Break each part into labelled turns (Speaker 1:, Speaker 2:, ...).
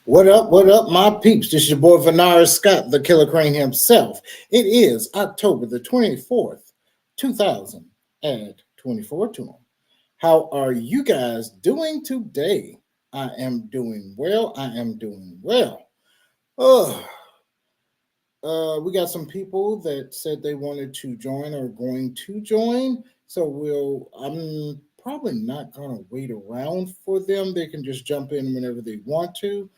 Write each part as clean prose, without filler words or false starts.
Speaker 1: What up, my peeps? This is your boy Vanara Scott, the KillaKrane himself. It is October the 24th, 2024 to him. How are you guys doing today? I am doing well. I am doing well. Oh, we got some people that said they wanted to join or going to join. So I'm probably not gonna wait around for them. They can just jump in whenever they want to.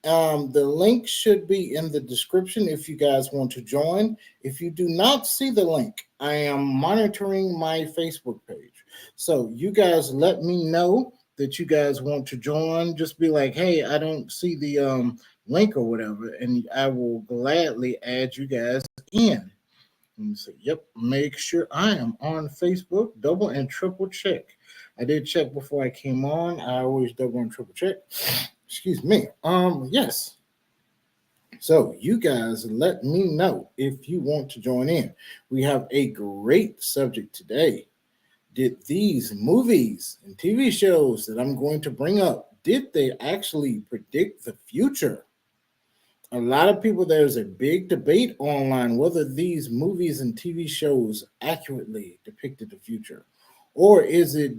Speaker 1: The link should be in the description if you guys want to join. If you do not see the link, I am monitoring my Facebook page. So you guys let me know that you guys want to join. Just be like, hey, I don't see the link or whatever, and I will gladly add you guys in. And say, yep, make sure I am on Facebook. Double and triple check. I did check before I came on. I always double and triple check. Excuse me. Yes. So you guys let me know if you want to join in. We have a great subject today. Did these movies and TV shows that I'm going to bring up, did they actually predict the future? A lot of people, there's a big debate online whether these movies and TV shows accurately depicted the future. Or is it,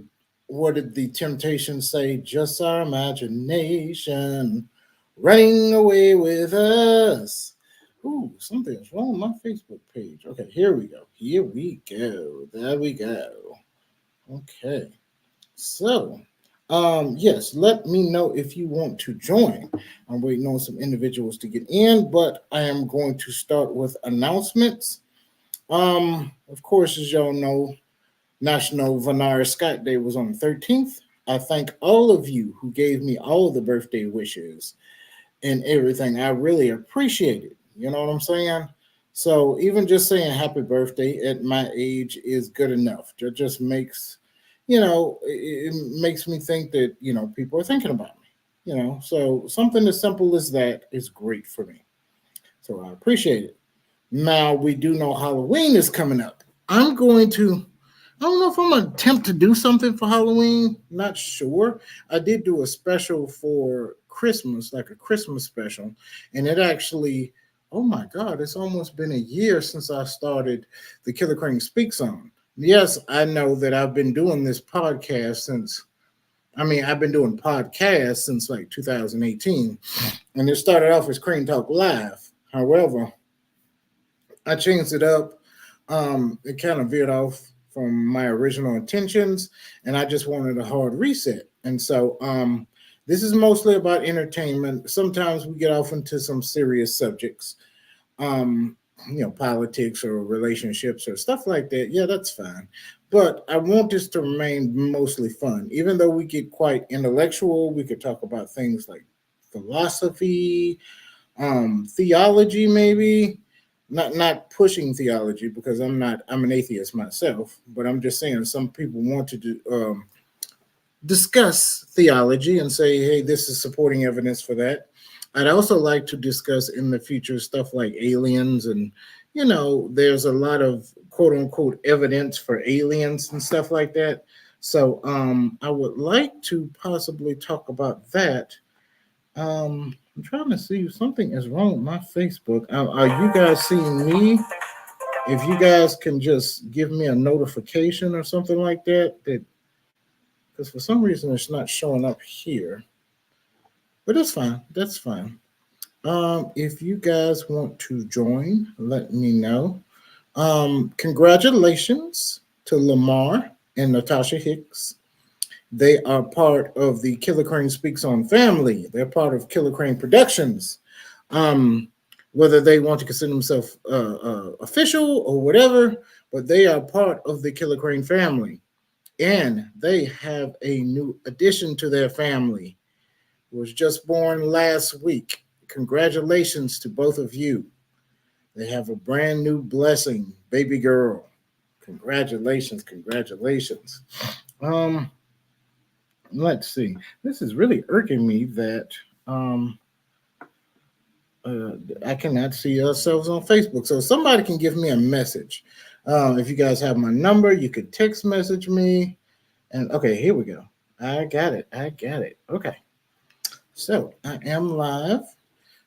Speaker 1: what did the Temptations say? Just our imagination running away with us. Ooh, something is wrong with my Facebook page. Okay, here we go. Here we go. There we go. Okay. So, yes, let me know if you want to join. I'm waiting on some individuals to get in, but I am going to start with announcements. Of course, as y'all know, National Vanara Scott Day was on the 13th. I thank all of you who gave me all the birthday wishes and everything. I really appreciate it. You know what I'm saying? So even just saying happy birthday at my age is good enough. It just makes, it makes me think that, people are thinking about me. So something as simple as that is great for me. So I appreciate it. Now we do know Halloween is coming up. I don't know if I'm gonna attempt to do something for Halloween. Not sure. I did do a special for Christmas, like a Christmas special, and it actually, oh my God, it's almost been a year since I started the KillaKrane Speaks on. Yes, I know that I've been doing this podcast since. I mean, I've been doing podcasts since like 2018, and it started off as Crane Talk Live. However, I changed it up. It kind of veered off from my original intentions, and I just wanted a hard reset. And so, this is mostly about entertainment. Sometimes we get off into some serious subjects, um, politics or relationships or stuff like that. Yeah, that's fine. But I want this to remain mostly fun. Even though we get quite intellectual, we could talk about things like philosophy, theology, maybe not pushing theology because I'm an atheist myself, but I'm just saying some people want to discuss theology and say, hey, this is supporting evidence for that. I'd also like to discuss in the future stuff like aliens, and there's a lot of quote unquote evidence for aliens and stuff like that. So I would like to possibly talk about that. I'm trying to see if something is wrong with my Facebook. Are you guys seeing me? If you guys can just give me a notification or something like that, because for some reason it's not showing up here. But that's fine. That's fine. If you guys want to join, let me know. Congratulations to Lamar and Natasha Hicks. They are part of the KillaKrane Speaks on family. They're part of KillaKrane Productions. Um, Whether they want to consider themselves official or whatever, but they are part of the KillaKrane family. And they have a new addition to their family. It was just born last week. Congratulations to both of you. They have a brand new blessing, baby girl. Congratulations, congratulations. Um, let's see. This is really irking me that um, I cannot see ourselves on Facebook. So somebody can give me a message. If you guys have my number, you could text message me. And okay, here we go. I got it. I got it. Okay. So I am live.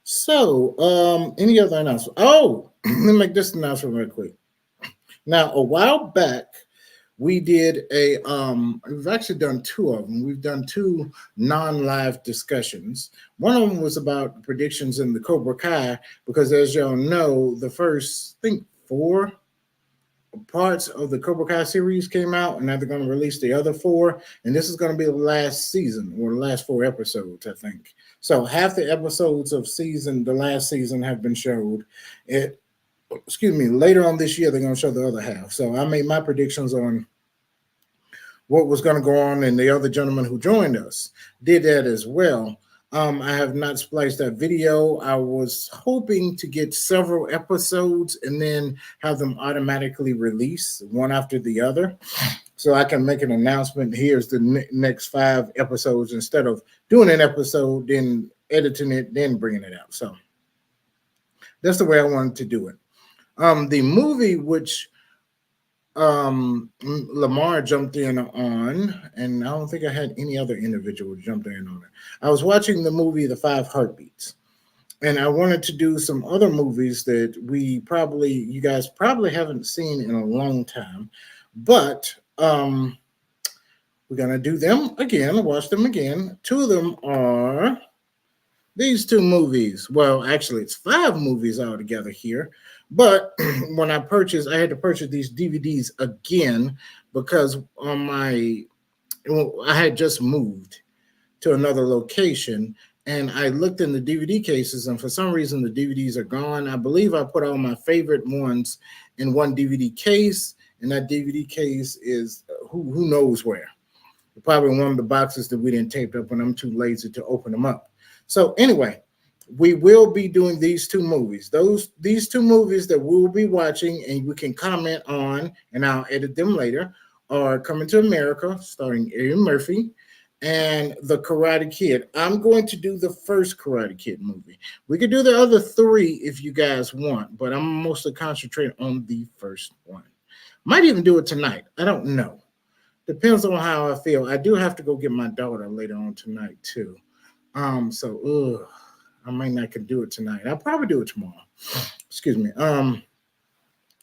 Speaker 1: So, any other announcement? Oh, let me make this announcement real quick. Now, a while back, we did we've actually done two of them. We've done two non-live discussions. One of them was about predictions in the Cobra Kai, because as y'all know, the first, I think, four parts of the Cobra Kai series came out, and now they're going to release the other four. And this is going to be the last season, or the last four episodes, I think. So half the episodes of the last season, have been showed. It, excuse me, later on this year they're going to show the other half. So I made my predictions on what was going to go on, and the other gentleman who joined us did that as well. I have not spliced that video. I was hoping to get several episodes and then have them automatically release one after the other, so I can make an announcement. Here's the next 5 episodes, instead of doing an episode, then editing it, then bringing it out. So that's the way I wanted to do it. The movie which Lamar jumped in on, and I don't think I had any other individual jump in on it. I was watching the movie The Five Heartbeats, and I wanted to do some other movies that you guys probably haven't seen in a long time, but we're gonna do them again, watch them again. Two of them are these two movies. Well, actually, it's 5 movies altogether here. But when I had to purchase these DVDs again, because I had just moved to another location, and I looked in the DVD cases, and for some reason the DVDs are gone. I believe I put all my favorite ones in one DVD case, and that DVD case is who knows where. Probably one of the boxes that we didn't tape up, and I'm too lazy to open them up. So anyway, we will be doing these two movies. These two movies that we will be watching, and we can comment on, and I'll edit them later, are Coming to America, starring Eddie Murphy, and The Karate Kid. I'm going to do the first Karate Kid movie. We could do the other 3 if you guys want, but I'm mostly concentrating on the first one. Might even do it tonight. I don't know. Depends on how I feel. I do have to go get my daughter later on tonight too. I might not can do it tonight. I'll probably do it tomorrow. Excuse me.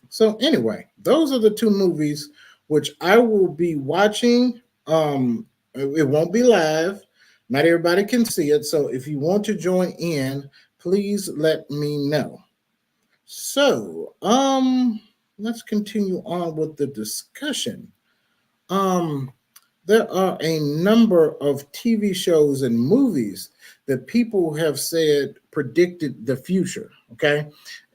Speaker 1: So anyway, those are the 2 movies which I will be watching. It won't be live. Not everybody can see it. So if you want to join in, please let me know. So, let's continue on with the discussion. Um, there are a number of TV shows and movies that people have said predicted the future. Okay.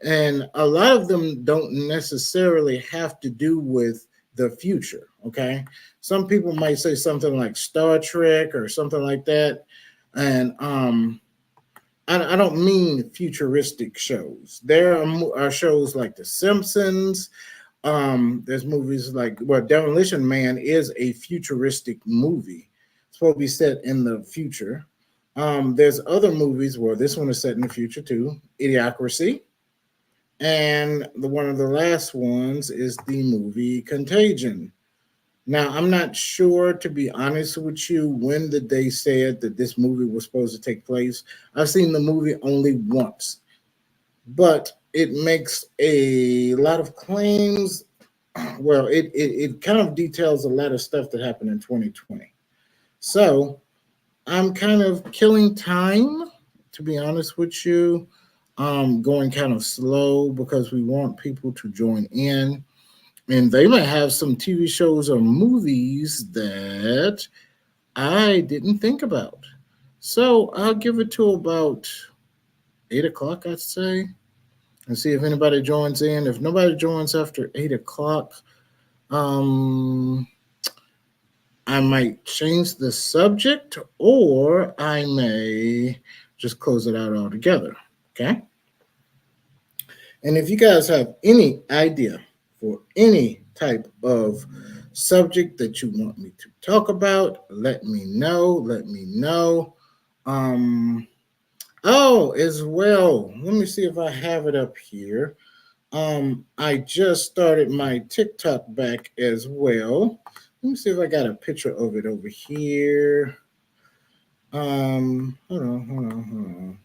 Speaker 1: And a lot of them don't necessarily have to do with the future. Okay. Some people might say something like Star Trek or something like that. And I don't mean futuristic shows. There are shows like The Simpsons. There's movies like, well, Demolition Man is a futuristic movie. It's supposed to be set in the future. There's other movies where this one is set in the future too. Idiocracy. And one of the last ones is the movie Contagion. Now, I'm not sure, to be honest with you, when did they said that this movie was supposed to take place. I've seen the movie only once, but it makes a lot of claims. Well, it kind of details a lot of stuff that happened in 2020. So I'm kind of killing time, to be honest with you. Going kind of slow because we want people to join in. And they might have some TV shows or movies that I didn't think about. So I'll give it to about 8 o'clock, I'd say, and see if anybody joins in. If nobody joins after 8 o'clock, um, I might change the subject, or I may just close it out altogether. Okay. And if you guys have any idea for any type of subject that you want me to talk about, let me know. Let me know. Um, as well, let me see if I have it up here. I just started my TikTok back as well. Let me see if I got a picture of it over here. Hold on.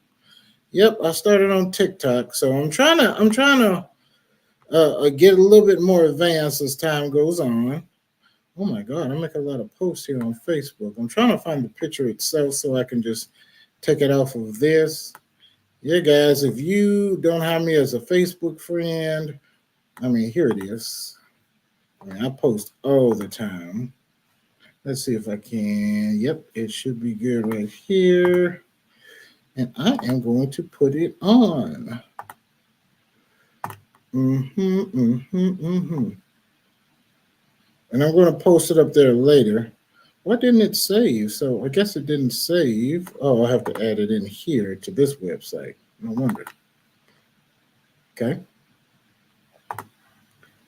Speaker 1: Yep, I started on TikTok, so I'm trying to get a little bit more advanced as time goes on. Oh my God, I make a lot of posts here on Facebook. I'm trying to find the picture itself so I can just take it off of this. Yeah, guys, if you don't have me as a Facebook friend, I mean, here it is. I mean, I post all the time. Let's see if I can. Yep, it should be good right here. And I am going to put it on. Mm-hmm. And I'm going to post it up there later. Why didn't it save? So I guess it didn't save. Oh, I have to add it in here to this website. No wonder. Okay.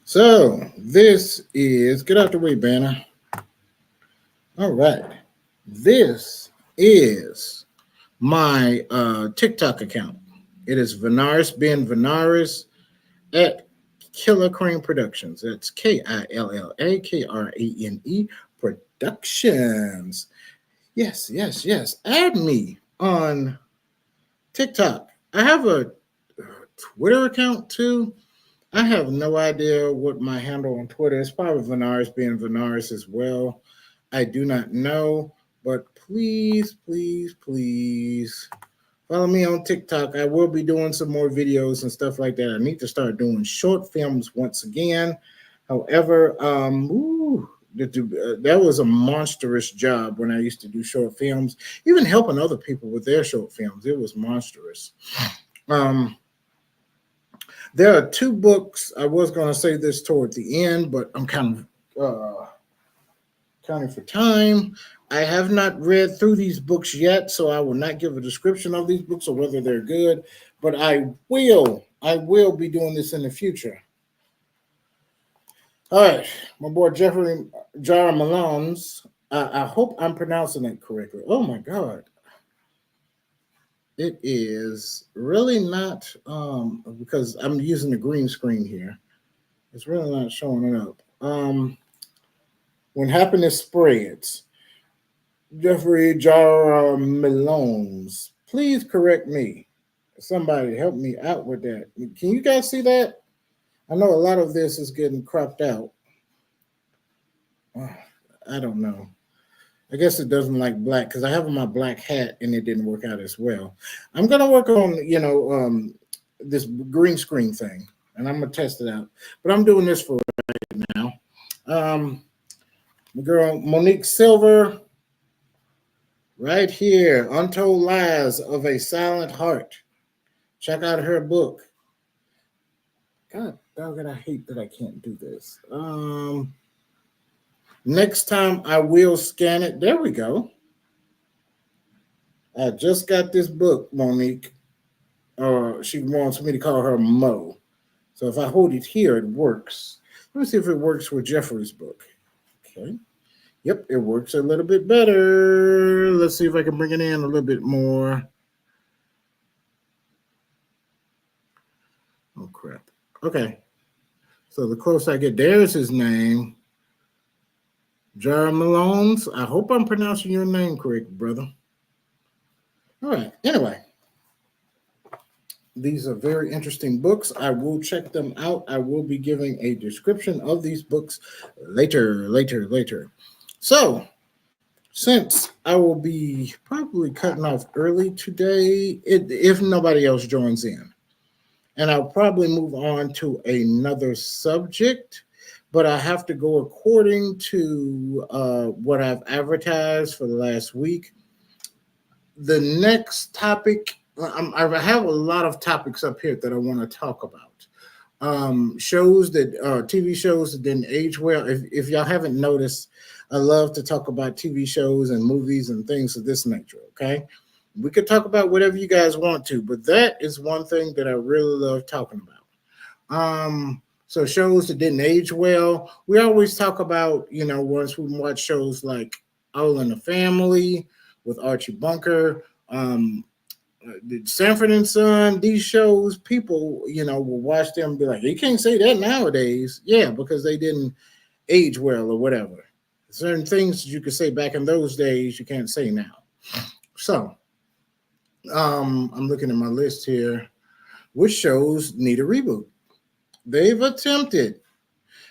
Speaker 1: So this is, get out the way, Banner. All right. This is my TikTok account. It is Venaris Ben Venaris at KillaKrane Productions. That's KillaKrane Productions. Yes. Add me on TikTok. I have a Twitter account too. I have no idea what my handle on Twitter is. Probably Venaris being Venaris as well. I do not know, but please follow me on TikTok. I will be doing some more videos and stuff like that. I need to start doing short films once again. However, that was a monstrous job when I used to do short films, even helping other people with their short films. It was monstrous. Um, there are two books. I was going to say this toward the end, but I'm kind of counting for time. I have not read through these books yet, so I will not give a description of these books or whether they're good, but I will. I will be doing this in the future. All right, my boy Jeffrey Jar Malone's. I hope I'm pronouncing it correctly. Oh my God, it is really not because I'm using the green screen here. It's really not showing it up. When happiness spreads, Jeffrey Jar Malone's. Please correct me. Somebody help me out with that. Can you guys see that? I know a lot of this is getting cropped out. I don't know. I guess it doesn't like black because I have on my black hat and it didn't work out as well. I'm gonna work on this green screen thing and I'm gonna test it out. But I'm doing this for right now. My girl Monique Silver, right here, Untold Lies of a Silent Heart. Check out her book. God dog it, I hate that I can't do this. Next time I will scan it. There we go. I just got this book, Monique. Or she wants me to call her Mo. So if I hold it here, it works. Let me see if it works with Jeffrey's book. Okay. Yep, it works a little bit better. Let's see if I can bring it in a little bit more. Oh, crap. Okay. So the closer I get, there's his name. Jar Malone's. I hope I'm pronouncing your name correct, brother. All right. Anyway, these are very interesting books. I will check them out. I will be giving a description of these books later. So, since I will be probably cutting off early today, if nobody else joins in, and I'll probably move on to another subject, but I have to go according to what I've advertised for the last week. The next topic, I have a lot of topics up here that I want to talk about. Shows that TV shows that didn't age well. If y'all haven't noticed, I love to talk about TV shows and movies and things of this nature. Okay, we could talk about whatever you guys want to, but that is one thing that I really love talking about. So shows that didn't age well. We always talk about, once we watch shows like All in the Family with Archie Bunker, Sanford and Son, these shows, people, will watch them and be like, you can't say that nowadays. Yeah, because they didn't age well or whatever. Certain things you could say back in those days, you can't say now. So, I'm looking at my list here, which shows need a reboot. They've attempted.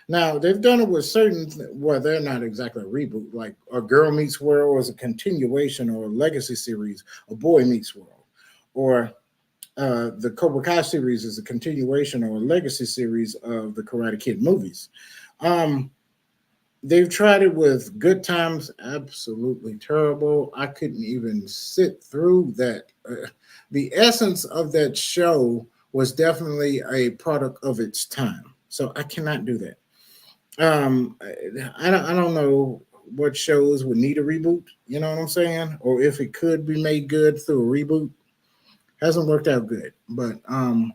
Speaker 1: Now they've done it with certain. Well, they're not exactly a reboot. Like a Girl Meets World is a continuation or a legacy series. A Boy Meets World, or the Cobra Kai series is a continuation or a legacy series of the Karate Kid movies. Um, they've tried it with Good Times, absolutely terrible. I couldn't even sit through that. The essence of that show was definitely a product of its time, so I cannot do that. I don't know what shows would need a reboot. You know what I'm saying? Or if it could be made good through a reboot, hasn't worked out good. But and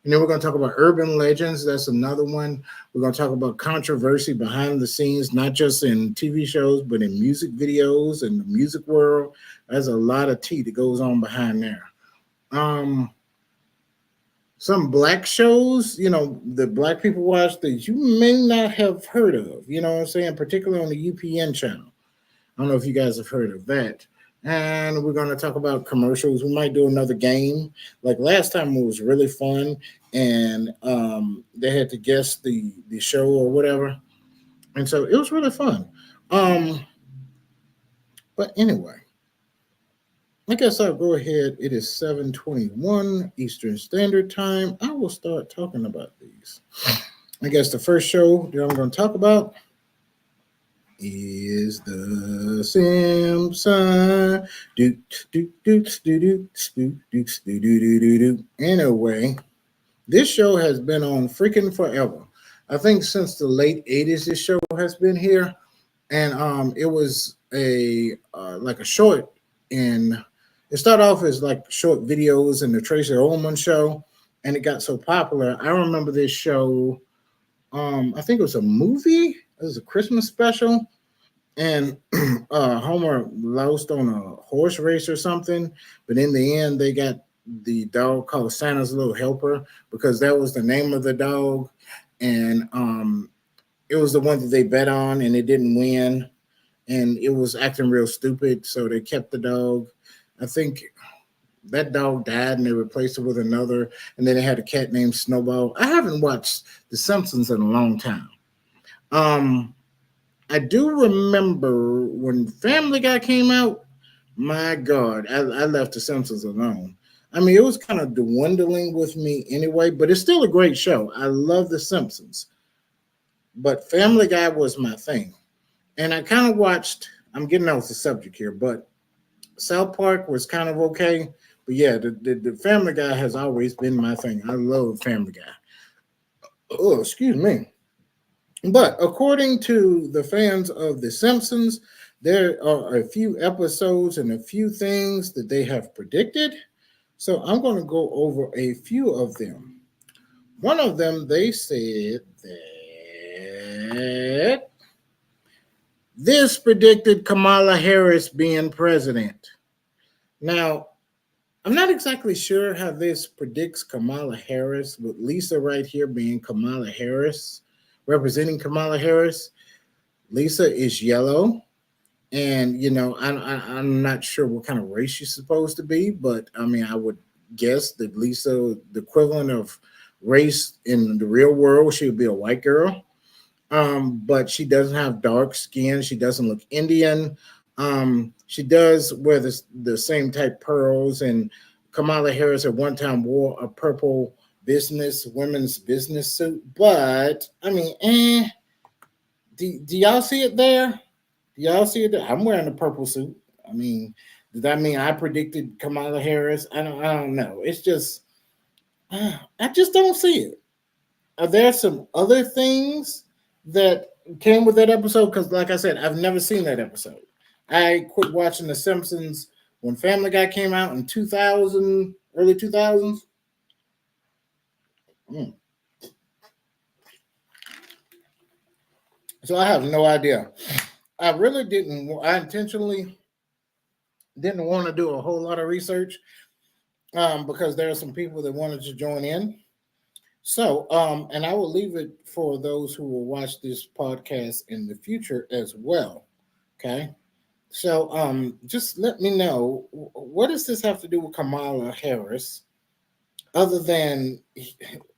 Speaker 1: then we're going to talk about urban legends. That's another one. We're going to talk about controversy behind the scenes, not just in TV shows, but in music videos and the music world. There's a lot of tea that goes on behind there. Um, some black shows, the black people watch that you may not have heard of. You know what I'm saying? Particularly on the UPN channel. I don't know if you guys have heard of that. And we're going to talk about commercials. We might do another game. Like last time, it was really fun, and they had to guess the show or whatever, and so it was really fun. Um, but anyway, I guess I'll go ahead. It is 7:21 Eastern Standard Time. I will start talking about these. I guess the first show that I'm going to talk about is the Simpsons. Do do do do do do do do do do do. Anyway, this show has been on freaking forever. I think since the late '80s, this show has been here, and it was a like a short, and it started off as like short videos in the Tracy Ullman show, and it got so popular. I remember this show. I think it was a movie. It was a Christmas special, and Homer lost on a horse race or something. But in the end, they got the dog called Santa's Little Helper because that was the name of the dog, and it was the one that they bet on, and it didn't win, and it was acting real stupid, so they kept the dog. I think that dog died, and they replaced it with another, and then they had a cat named Snowball. I haven't watched The Simpsons in a long time. Um, I do remember when Family Guy came out. My God, I left The Simpsons alone. I mean, it was kind of dwindling with me anyway, but it's still a great show. I love The Simpsons, but Family Guy was my thing. And I kind of watched, I'm getting off the subject here, but South Park was kind of okay. But yeah, the Family Guy has always been my thing. I love Family Guy. Oh, excuse me. But according to the fans of The Simpsons, there are a few episodes and a few things that they have predicted. So I'm going to go over a few of them. One of them, they said that this predicted Kamala Harris being president. Now, I'm not exactly sure how this predicts Kamala Harris, with Lisa right here being Kamala Harris, representing Kamala Harris. Lisa is yellow, and I'm not sure what kind of race she's supposed to be, but I mean, I would guess that Lisa, the equivalent of race in the real world, she would be a white girl. But she doesn't have dark skin. She doesn't look Indian. She does wear the same type pearls. And Kamala Harris at one time wore a purple women's business suit. But I mean, do y'all see it there? Do y'all see it there? I'm wearing a purple suit. I mean, does that mean I predicted Kamala Harris? I don't know. It's just I just don't see it. Are there some other things that came with that episode? Because, like I said, I've never seen that episode. I quit watching The Simpsons when Family Guy came out in 2000, early 2000s. Mm. So I have no idea. I really didn't. I intentionally didn't want to do a whole lot of research because there are some people that wanted to join in. So, and I will leave it for those who will watch this podcast in the future as well. Okay. So just let me know, what does this have to do with Kamala Harris other than,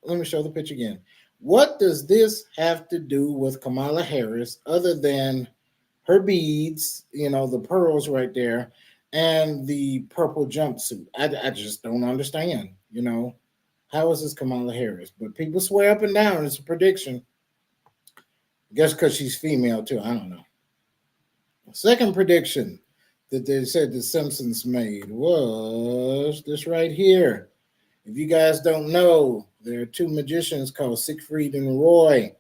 Speaker 1: let me show the picture again. What does this have to do with Kamala Harris other than her beads, the pearls right there, and the purple jumpsuit? I just don't understand, How is this Kamala Harris? But people swear up and down it's a prediction. I guess because she's female too. I don't know. Second prediction that they said the Simpsons made was this right here. If you guys don't know, there are two magicians called Siegfried and Roy.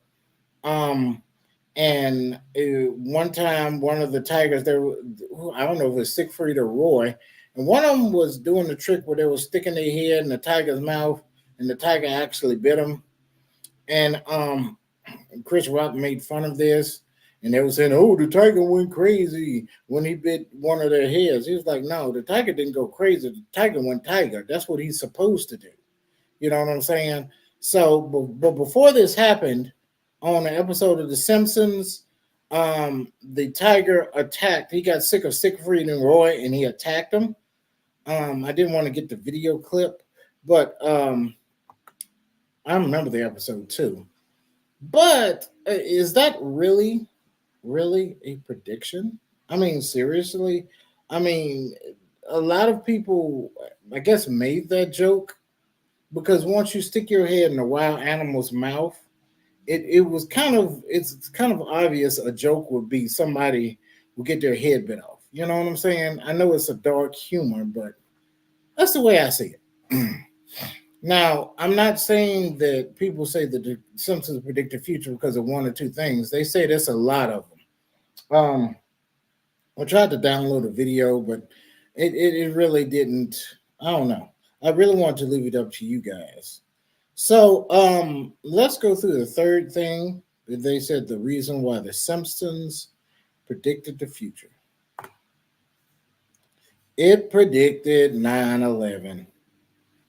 Speaker 1: Um, and one time, one of the tigers, I don't know if it was Siegfried or Roy, and one of them was doing the trick where they were sticking their head in the tiger's mouth, and the tiger actually bit them. And Chris Rock made fun of this, and they were saying, "Oh, the tiger went crazy when he bit one of their heads." He was like, "No, the tiger didn't go crazy. The tiger went tiger. That's what he's supposed to do." You know what I'm saying? So, but before this happened, on an episode of The Simpsons, the tiger attacked. He got sick of Siegfried and Roy, and he attacked him. I didn't want to get the video clip, but I remember the episode too. But is that really a prediction? I mean, seriously? I mean, a lot of people, I guess, made that joke because once you stick your head in a wild animal's mouth, it was it's kind of obvious a joke would be somebody will get their head bit off. You know what I'm saying? I know it's a dark humor, but that's the way I see it. Now, I'm not saying that people say that the Simpsons predict the future because of one or two things. They say there's a lot of them. I tried to download a video, but it really didn't. I don't know. I really want to leave it up to you guys. So let's go through the third thing. They said the reason why the Simpsons predicted the future. It predicted 9/11.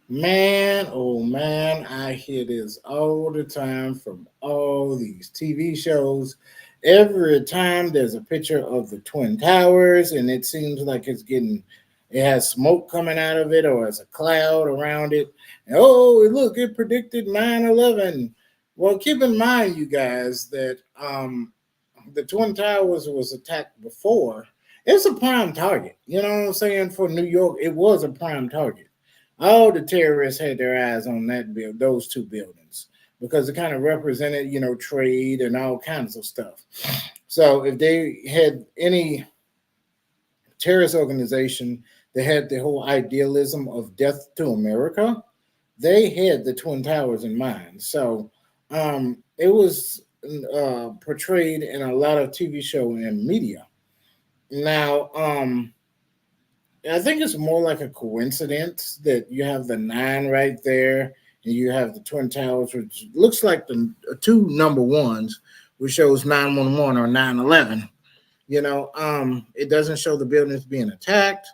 Speaker 1: Man, oh man, I hear this all the time from all these TV shows. Every time there's a picture of the Twin Towers, and it seems like it has smoke coming out of it, or it's a cloud around it. And, oh, look, it predicted 9/11. Well, keep in mind, you guys, that the Twin Towers was attacked before. It's a prime target. You know what I'm saying? For New York, it was a prime target. All the terrorists had their eyes on those two buildings, because it kind of represented, trade and all kinds of stuff. So if they had any terrorist organization that had the whole idealism of death to America, they had the Twin Towers in mind. So it was portrayed in a lot of TV show and media. Now, I think it's more like a coincidence that you have the nine right there, and you have the Twin Towers, which looks like the two number ones, which shows 911 or 9/11. It doesn't show the buildings being attacked.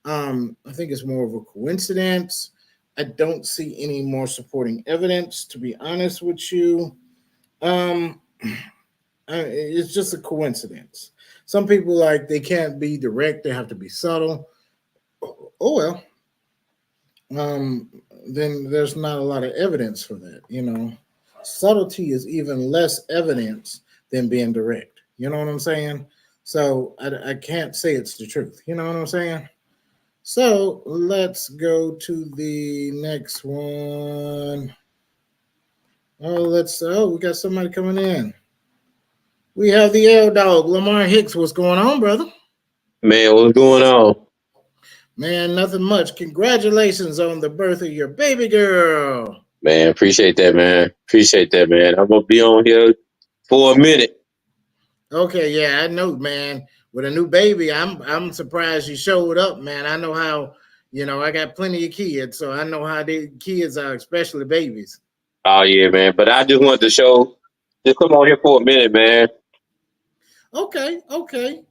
Speaker 1: I think it's more of a coincidence. I don't see any more supporting evidence, to be honest with you. Um, it's just a coincidence. Some people like they can't be direct; they have to be subtle. Oh well, um, then there's not a lot of evidence for that. Subtlety is even less evidence than being direct. You know what I'm saying? So I can't say it's the truth. You know what I'm saying? So let's go to the next one. We got somebody coming in. We have the L Dog, Lamar Hicks. What's going on, brother?
Speaker 2: Man, what's going on?
Speaker 1: Man, nothing much. Congratulations on the birth of your baby girl.
Speaker 2: Man, appreciate that, man. Appreciate that, man. I'm gonna be on here for a minute.
Speaker 1: Okay, yeah, I know, man. With a new baby, I'm surprised you showed up, man. I know how, I got plenty of kids, so I know how the kids are, especially babies.
Speaker 2: Oh yeah, man. But I just wanted to show, just come on here for a minute, man.
Speaker 1: Okay, okay.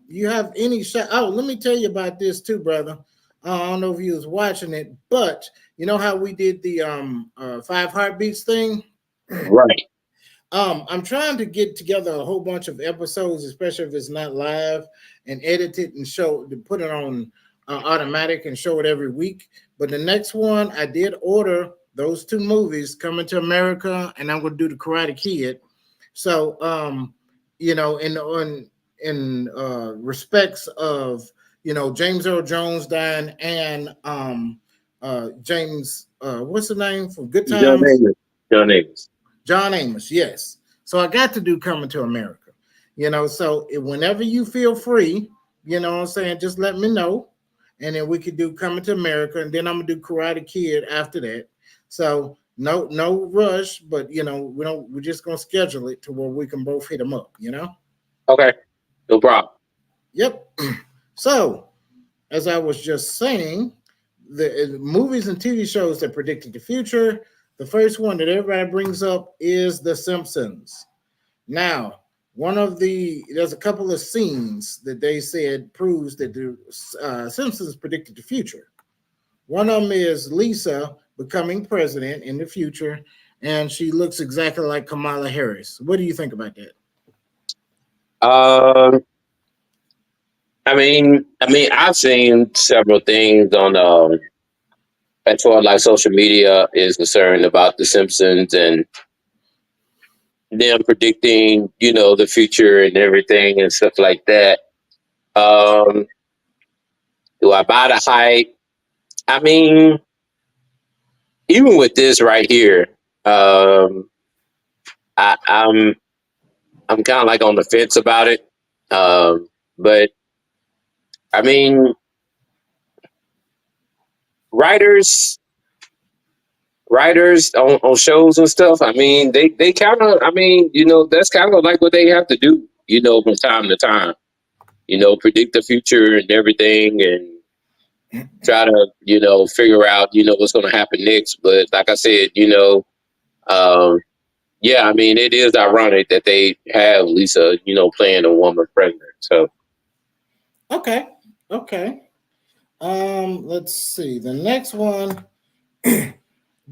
Speaker 1: You have any shot? Oh, let me tell you about this too, brother. I don't know if you was watching it, but you know how we did the five heartbeats thing.
Speaker 2: Right.
Speaker 1: I'm trying to get together a whole bunch of episodes, especially if it's not live, and edit it and show to put it on automatic and show it every week. But the next one, I did order those two movies, Coming to America, and I'm going to do the Karate Kid. So, in respects of James Earl Jones dying and James, what's the name from Good
Speaker 2: John
Speaker 1: Times?
Speaker 2: Amos. John Amos.
Speaker 1: John Amos, yes. So I got to do Coming to America. So whenever you feel free, what I'm saying, just let me know. And then we could do Coming to America. And then I'm gonna do Karate Kid after that. So no rush, but we're just gonna schedule it to where we can both hit them up.
Speaker 2: Okay, no problem.
Speaker 1: Yep. So as I was just saying, the movies and TV shows that predicted the future. The first one that everybody brings up is The Simpsons. Now, there's a couple of scenes that they said proves that the Simpsons predicted the future. One of them is Lisa becoming president in the future, and she looks exactly like Kamala Harris. What do you think about that?
Speaker 2: Um, I've seen several things on as far as like social media is concerned about The Simpsons and them predicting, the future and everything and stuff like that. Um, do I buy the hype? I mean, even with this right here, um, I, I'm kind of like on the fence about it. But I mean, writers, writers on shows and stuff. I mean, they kind of. That's kind of like what they have to do. From time to time. Predict the future and everything, and try to figure out what's going to happen next. But like I said, um, yeah, I mean, it is ironic that they have Lisa, playing a woman president. So,
Speaker 1: Okay, okay. Let's see. The next one,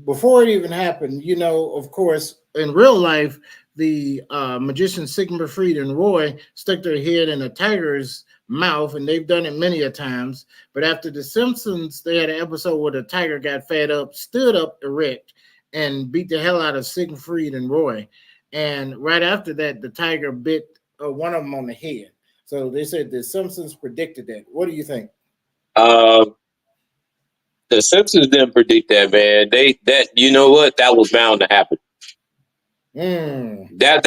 Speaker 1: before it even happened, of course, in real life, the magician Sigmund Freed and Roy stuck their head in a tiger's mouth, and they've done it many a times. But after The Simpsons, they had an episode where the tiger got fed up, stood up erect, and beat the hell out of Sigmund Freed and Roy. And right after that, the tiger bit one of them on the head. So they said The Simpsons predicted that. What do you think?
Speaker 2: um, the Simpsons didn't predict that, man. You know what? That was bound to happen.
Speaker 1: Mm.
Speaker 2: That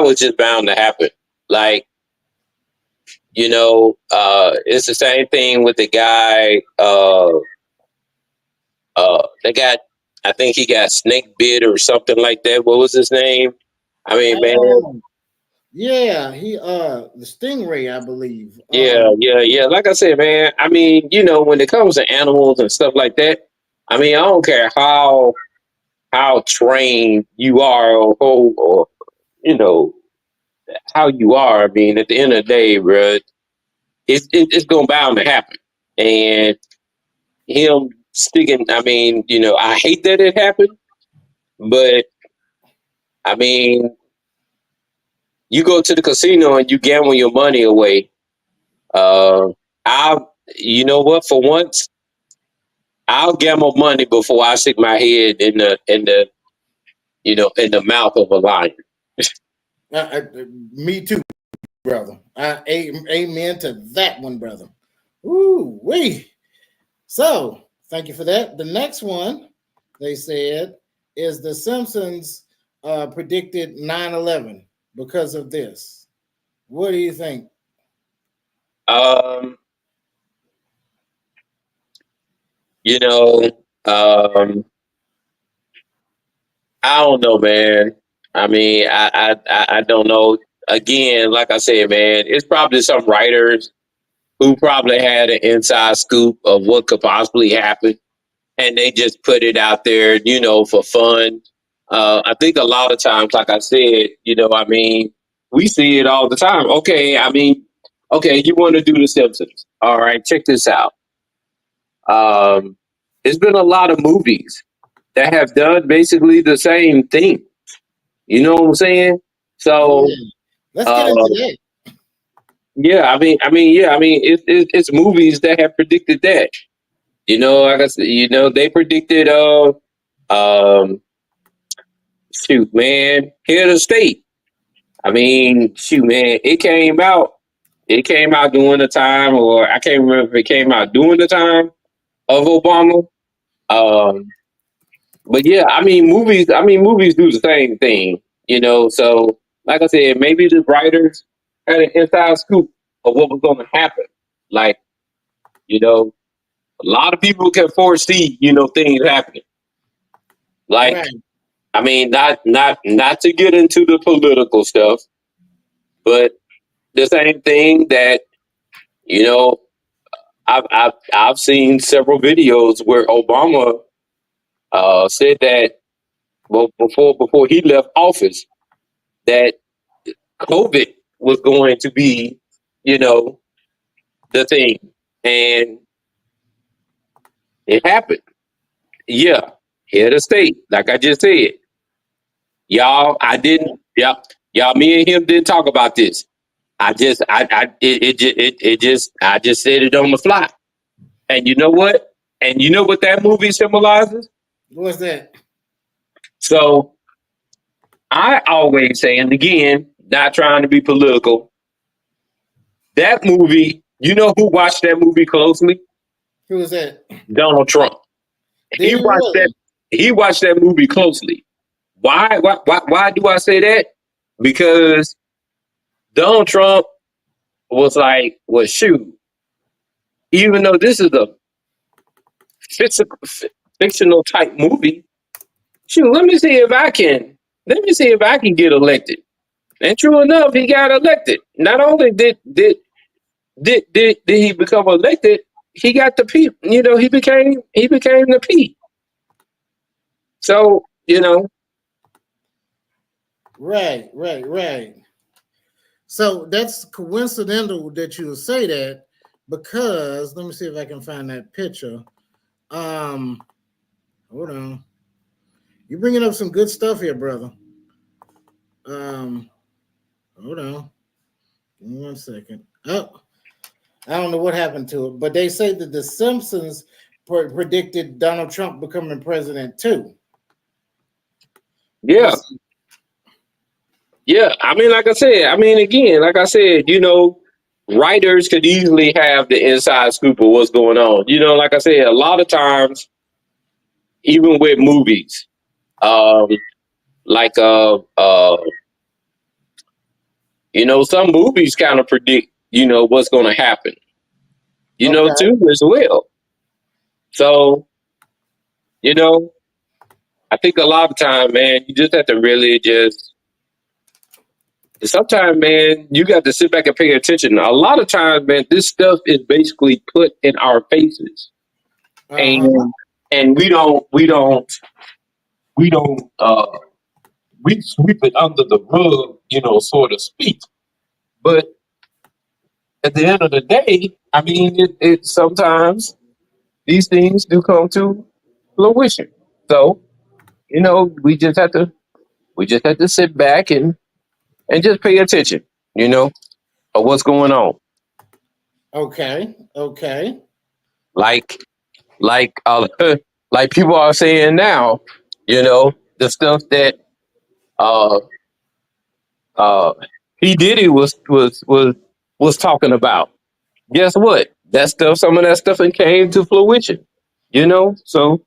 Speaker 2: was just bound to happen. Like, it's the same thing with the guy. They got. I think he got snake bit or something like that. What was his name? I mean, man.
Speaker 1: Oh, yeah, he the stingray, I believe.
Speaker 2: Yeah, yeah, yeah. Like I said, man. I mean, when it comes to animals and stuff like that, I mean, I don't care how trained you are or you know how you are. I mean, at the end of the day, bro, it's gonna bound to happen. And him sticking, I mean, I hate that it happened, but I mean, you go to the casino and you gamble your money away. Uh, you know what? For once, I'll gamble money before I stick my head in the mouth of a lion.
Speaker 1: Me too, brother. Amen to that one, brother. Ooh, wee. So, thank you for that. The next one, they said, is The Simpsons predicted 9/11 because of this. What do you think?
Speaker 2: Um, you know, um, I don't know, man. I mean, I don't know. Again, like I said, man, it's probably some writers who probably had an inside scoop of what could possibly happen, and they just put it out there, for fun. I think a lot of times, like I said, I mean, we see it all the time. Okay, I mean, okay, you want to do The Simpsons? All right, check this out. Um, there's been a lot of movies that have done basically the same thing. You know what I'm saying? So
Speaker 1: Yeah. Let's get
Speaker 2: uh,
Speaker 1: into that.
Speaker 2: yeah, yeah, it's movies that have predicted that. You know, like I said, you know, they predicted um shoot, man, Head of State. I mean, shoot, man, it came out during the time, or I can't remember if it came out during the time of Obama. Um, but yeah, I mean, movies do the same thing, you know. So, like I said, maybe the writers had an inside scoop of what was going to happen. Like, you know, a lot of people can foresee, you know, things happening. Like,
Speaker 1: Right.
Speaker 2: I mean, not to get into the political stuff, but the same thing that you know, I've seen several videos where Obama said that, well, before he left office, that COVID was going to be, you know, the thing, and it happened. Yeah, head of state, like I just said, y'all. I didn't. Yeah, y'all. Me and him didn't talk about this. I just said it on the fly. And you know what? And you know what that movie symbolizes?
Speaker 1: What's that?
Speaker 2: So I always say, and again, not trying to be political, that movie, you know who watched that movie closely?
Speaker 1: Who was that?
Speaker 2: Donald Trump.
Speaker 1: Did
Speaker 2: He
Speaker 1: he
Speaker 2: watched that
Speaker 1: really?
Speaker 2: he watched that movie closely. Why do I say that? Because Donald Trump was like, well, shoot, even though this is a fictional, fictional type movie, shoot, let me see if I can get elected. And true enough, he got elected. Not only did he become elected, he got the P. You know, he became the P. So you know,
Speaker 1: Right, right, right. So that's coincidental that you say that because let me see if I can find that picture. Um, hold on. You're bringing up some good stuff here, brother. Um, hold on. Give me 1 second. Oh, I don't know what happened to it, but they say that the Simpsons predicted Donald Trump becoming president too.
Speaker 2: yeah,
Speaker 1: Let's see.
Speaker 2: yeah. I mean, like I said, I mean, again, like I said, you know, writers could easily have the inside scoop of what's going on. You know, like I said, a lot of times, even with movies, um, like you know, some movies kind of predict, you know, what's going to happen. You know,
Speaker 1: Okay.
Speaker 2: too, as well. So, you know, I think a lot of time, man, you just have to really just. Sometimes, man, you got to sit back and pay attention. A lot of times, man, this stuff is basically put in our faces,
Speaker 1: Uh huh.
Speaker 2: and we don't we sweep it under the rug, you know, so to speak. But at the end of the day, I mean, it sometimes these things do come to fruition. So, you know, we just have to sit back and just pay attention, you know, of what's going on.
Speaker 1: Okay. Okay.
Speaker 2: Like like like people are saying now, you know, the stuff that uh uh P Diddy was talking about. Guess what? That stuff, some of that stuff, it came to fruition. You know, so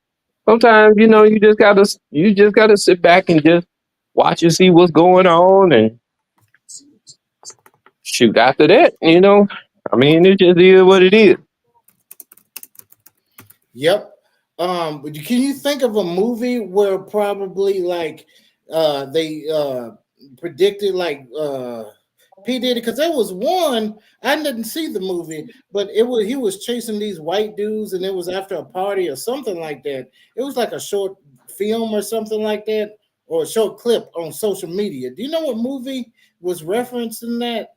Speaker 2: sometimes you know you just gotta sit back and just watch and see what's going on and shoot after that. You know, I mean, it just is what it is.
Speaker 1: Yep. But can you think of a movie where probably like they predicted like P Diddy? Because there was one I didn't see the movie, but it was he was chasing these white dudes, and it was after a party or something like that. It was like a short film or something like that, or a short clip on social media. Do you know what movie was referenced in that?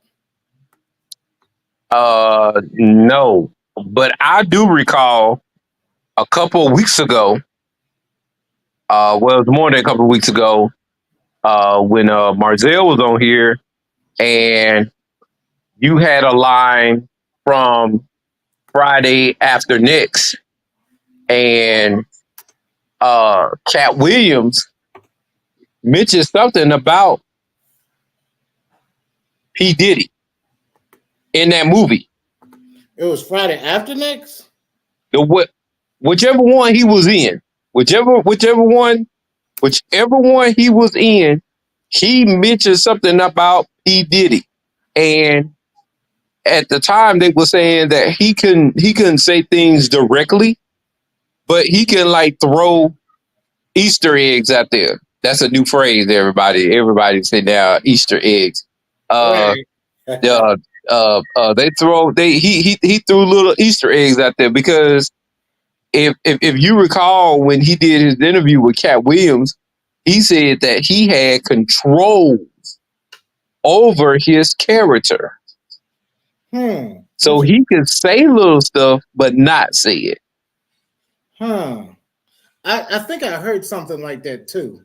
Speaker 2: No, but I do recall a couple of weeks ago. Well, it was more than a couple of weeks ago. when Marzell was on here, and you had a line from Friday After Next, and Cat Williams mentioned something about P. Diddy in that movie.
Speaker 1: It was Friday after next.
Speaker 2: The what, whichever one he was in, whichever one he was in, he mentioned something about P. Diddy, and at the time they were saying that he couldn't say things directly, but he can like throw Easter eggs out there. That's a new phrase, everybody. Everybody say now Easter eggs. Uh,
Speaker 1: Right.
Speaker 2: uh, they throw he threw little Easter eggs out there because if you recall when he did his interview with Cat Williams, he said that he had control over his character, so
Speaker 1: Interesting.
Speaker 2: he could say little stuff but not say it.
Speaker 1: Huh. I think I heard something like that too.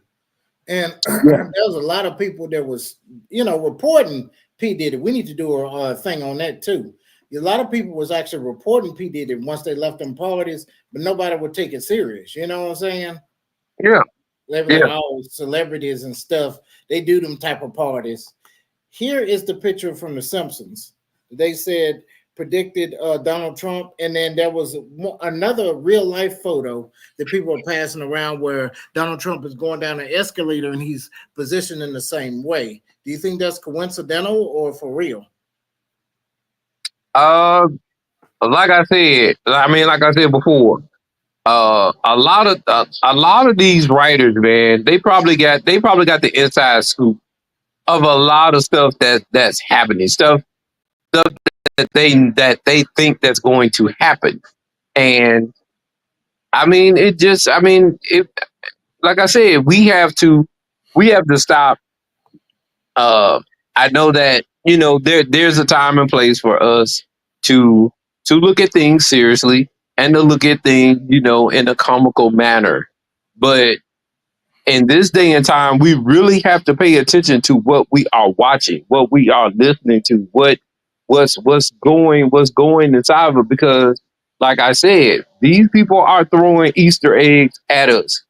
Speaker 1: And
Speaker 2: Yeah,
Speaker 1: there was a lot of people that was, reporting P Diddy. We need to do a thing on that too. A lot of people was actually reporting P Diddy once they left them parties, but nobody would take it serious. You know what I'm saying?
Speaker 2: yeah,
Speaker 1: They were like,
Speaker 2: yeah.
Speaker 1: oh, celebrities and stuff. They do them type of parties. Here is the picture from The Simpsons. They said predicted Donald Trump, and then there was another real life photo that people are passing around where Donald Trump is going down an escalator and he's positioned in the same way. Do you think that's coincidental or for real?
Speaker 2: Uh, like I said before, a lot of these writers, man, they probably got the inside scoop of a lot of stuff that's happening, stuff that they think that's going to happen, and it, like I said, we have to stop. Uh, I know that there's a time and place for us to look at things seriously and to look at things in a comical manner, but in this day and time, we really have to pay attention to what we are watching, what we are listening to, what's going inside of it. Because, like I said, these people are throwing Easter eggs at us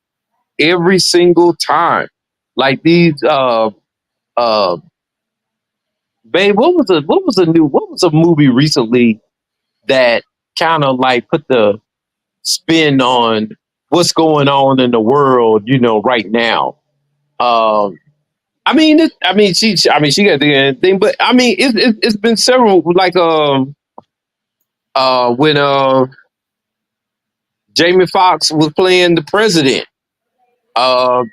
Speaker 2: every single time. Like these, uh, babe, what was a movie recently that kind of like put the spin on what's going on in the world, right now. Um, she got the thing, but it's been several like when Jamie Foxx was playing the president. Uh,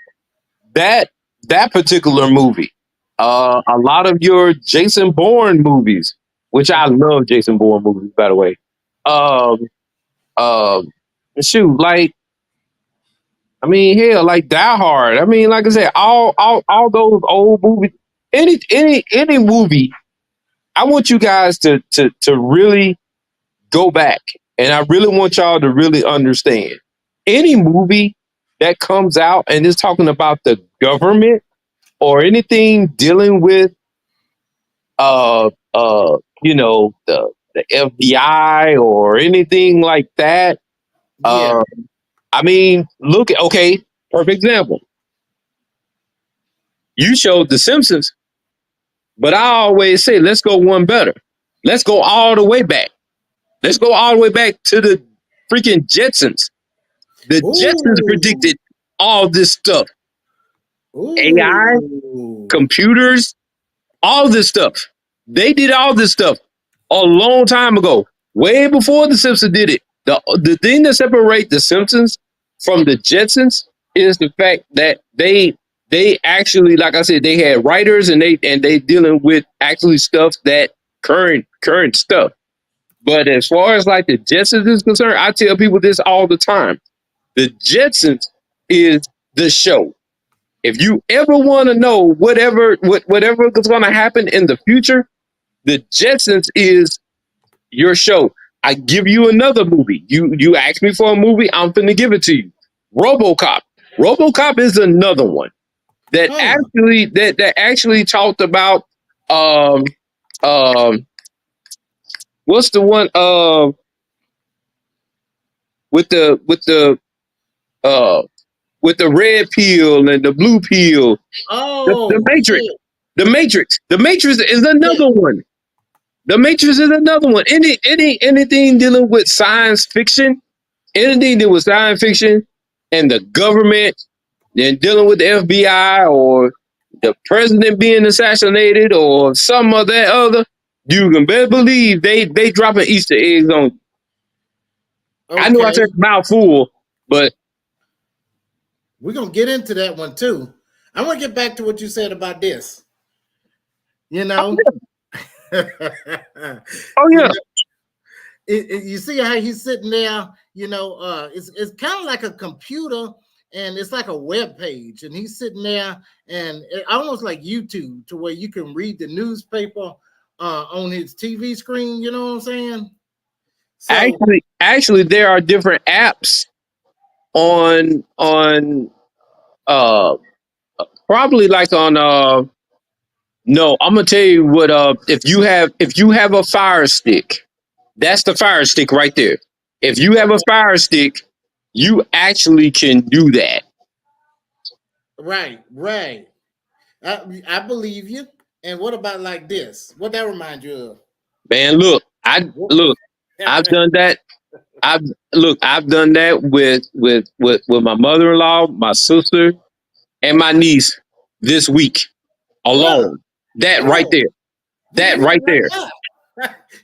Speaker 2: that that particular movie. A lot of your Jason Bourne movies, which I love Jason Bourne movies, by the way. Um, um, shoot, like hell, like Die Hard. Like I said, all those old movies. Any movie. I want you guys to really go back, and I really want y'all to really understand. Any movie that comes out and is talking about the government or anything dealing with the FBI or anything like that.
Speaker 1: Yeah.
Speaker 2: Uh, look at okay, perfect example. You showed The Simpsons, but I always say let's go one better. Let's go all the way back. Let's go all the way back to the freaking Jetsons. The Jetsons
Speaker 1: Ooh.
Speaker 2: predicted all this stuff. AI,
Speaker 1: Ooh.
Speaker 2: computers, all this stuff. They did all this stuff a long time ago, way before the Simpsons did it. The thing that separates the Simpsons from the Jetsons is the fact that they actually, like I said, they had writers and they dealing with actually stuff that current stuff. But as far as like the Jetsons is concerned, I tell people this all the time. The Jetsons is the show. If you ever want to know whatever is going to happen in the future, the Jetsons is your show. I give you another movie. You ask me for a movie, I'm finna give it to you. RoboCop. RoboCop is another one.
Speaker 1: Oh,
Speaker 2: that actually talked about um um what's the one with uh with the red pill and the blue pill. The
Speaker 1: oh,
Speaker 2: Matrix.
Speaker 1: yeah,
Speaker 2: The Matrix. The Matrix is
Speaker 1: yeah.
Speaker 2: another one. The Matrix is another one. Anything dealing with science fiction, anything that was science fiction and the government and dealing with the FBI or the president being assassinated or some of that other, you can better believe they dropping Easter eggs on you. I know I said
Speaker 1: Okay,
Speaker 2: mouthful, but
Speaker 1: we're gonna get into that one too. I want to get back to what you said about this. You know, you
Speaker 2: oh yeah,
Speaker 1: know, you see how he's sitting there. It's kind of like a computer, and it's like a web page, and he's sitting there, and almost like YouTube, to where you can read the newspaper on his TV screen. You know what I'm saying? So
Speaker 2: actually there are different apps on uh probably like on no, I'm gonna tell you what if you have a fire stick, that's the fire stick right there. If you have a
Speaker 1: okay,
Speaker 2: fire stick, you actually can do that.
Speaker 1: right, right. I believe you. And what about like this? What that remind you of?
Speaker 2: Man, I've done that. I've I've done that with my mother in law, my sister, and my niece this week
Speaker 1: Huh?
Speaker 2: alone. That right
Speaker 1: Oh,
Speaker 2: there.
Speaker 1: you
Speaker 2: That
Speaker 1: doing it
Speaker 2: right
Speaker 1: right
Speaker 2: there.
Speaker 1: now.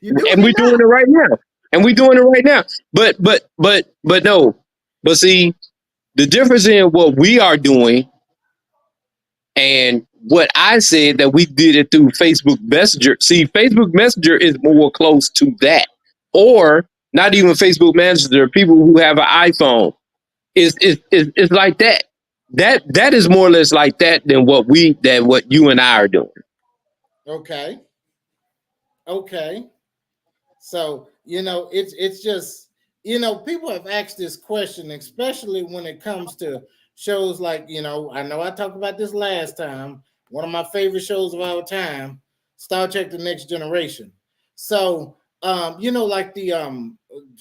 Speaker 1: You're doing
Speaker 2: And
Speaker 1: it
Speaker 2: we're doing it
Speaker 1: now.
Speaker 2: right now. And we're doing it right now. But no. But see, the difference in what we are doing and what I said that we did it through Facebook Messenger. See, Facebook Messenger is more close to that. Or not even Facebook Messenger, people who have an iPhone. It's like that. That is more or less like that than what you and I are doing.
Speaker 1: Okay. Okay. So, it's just, people have asked this question, especially when it comes to shows like, I know I talked about this last time. One of my favorite shows of all time, Star Trek The Next Generation. So, like the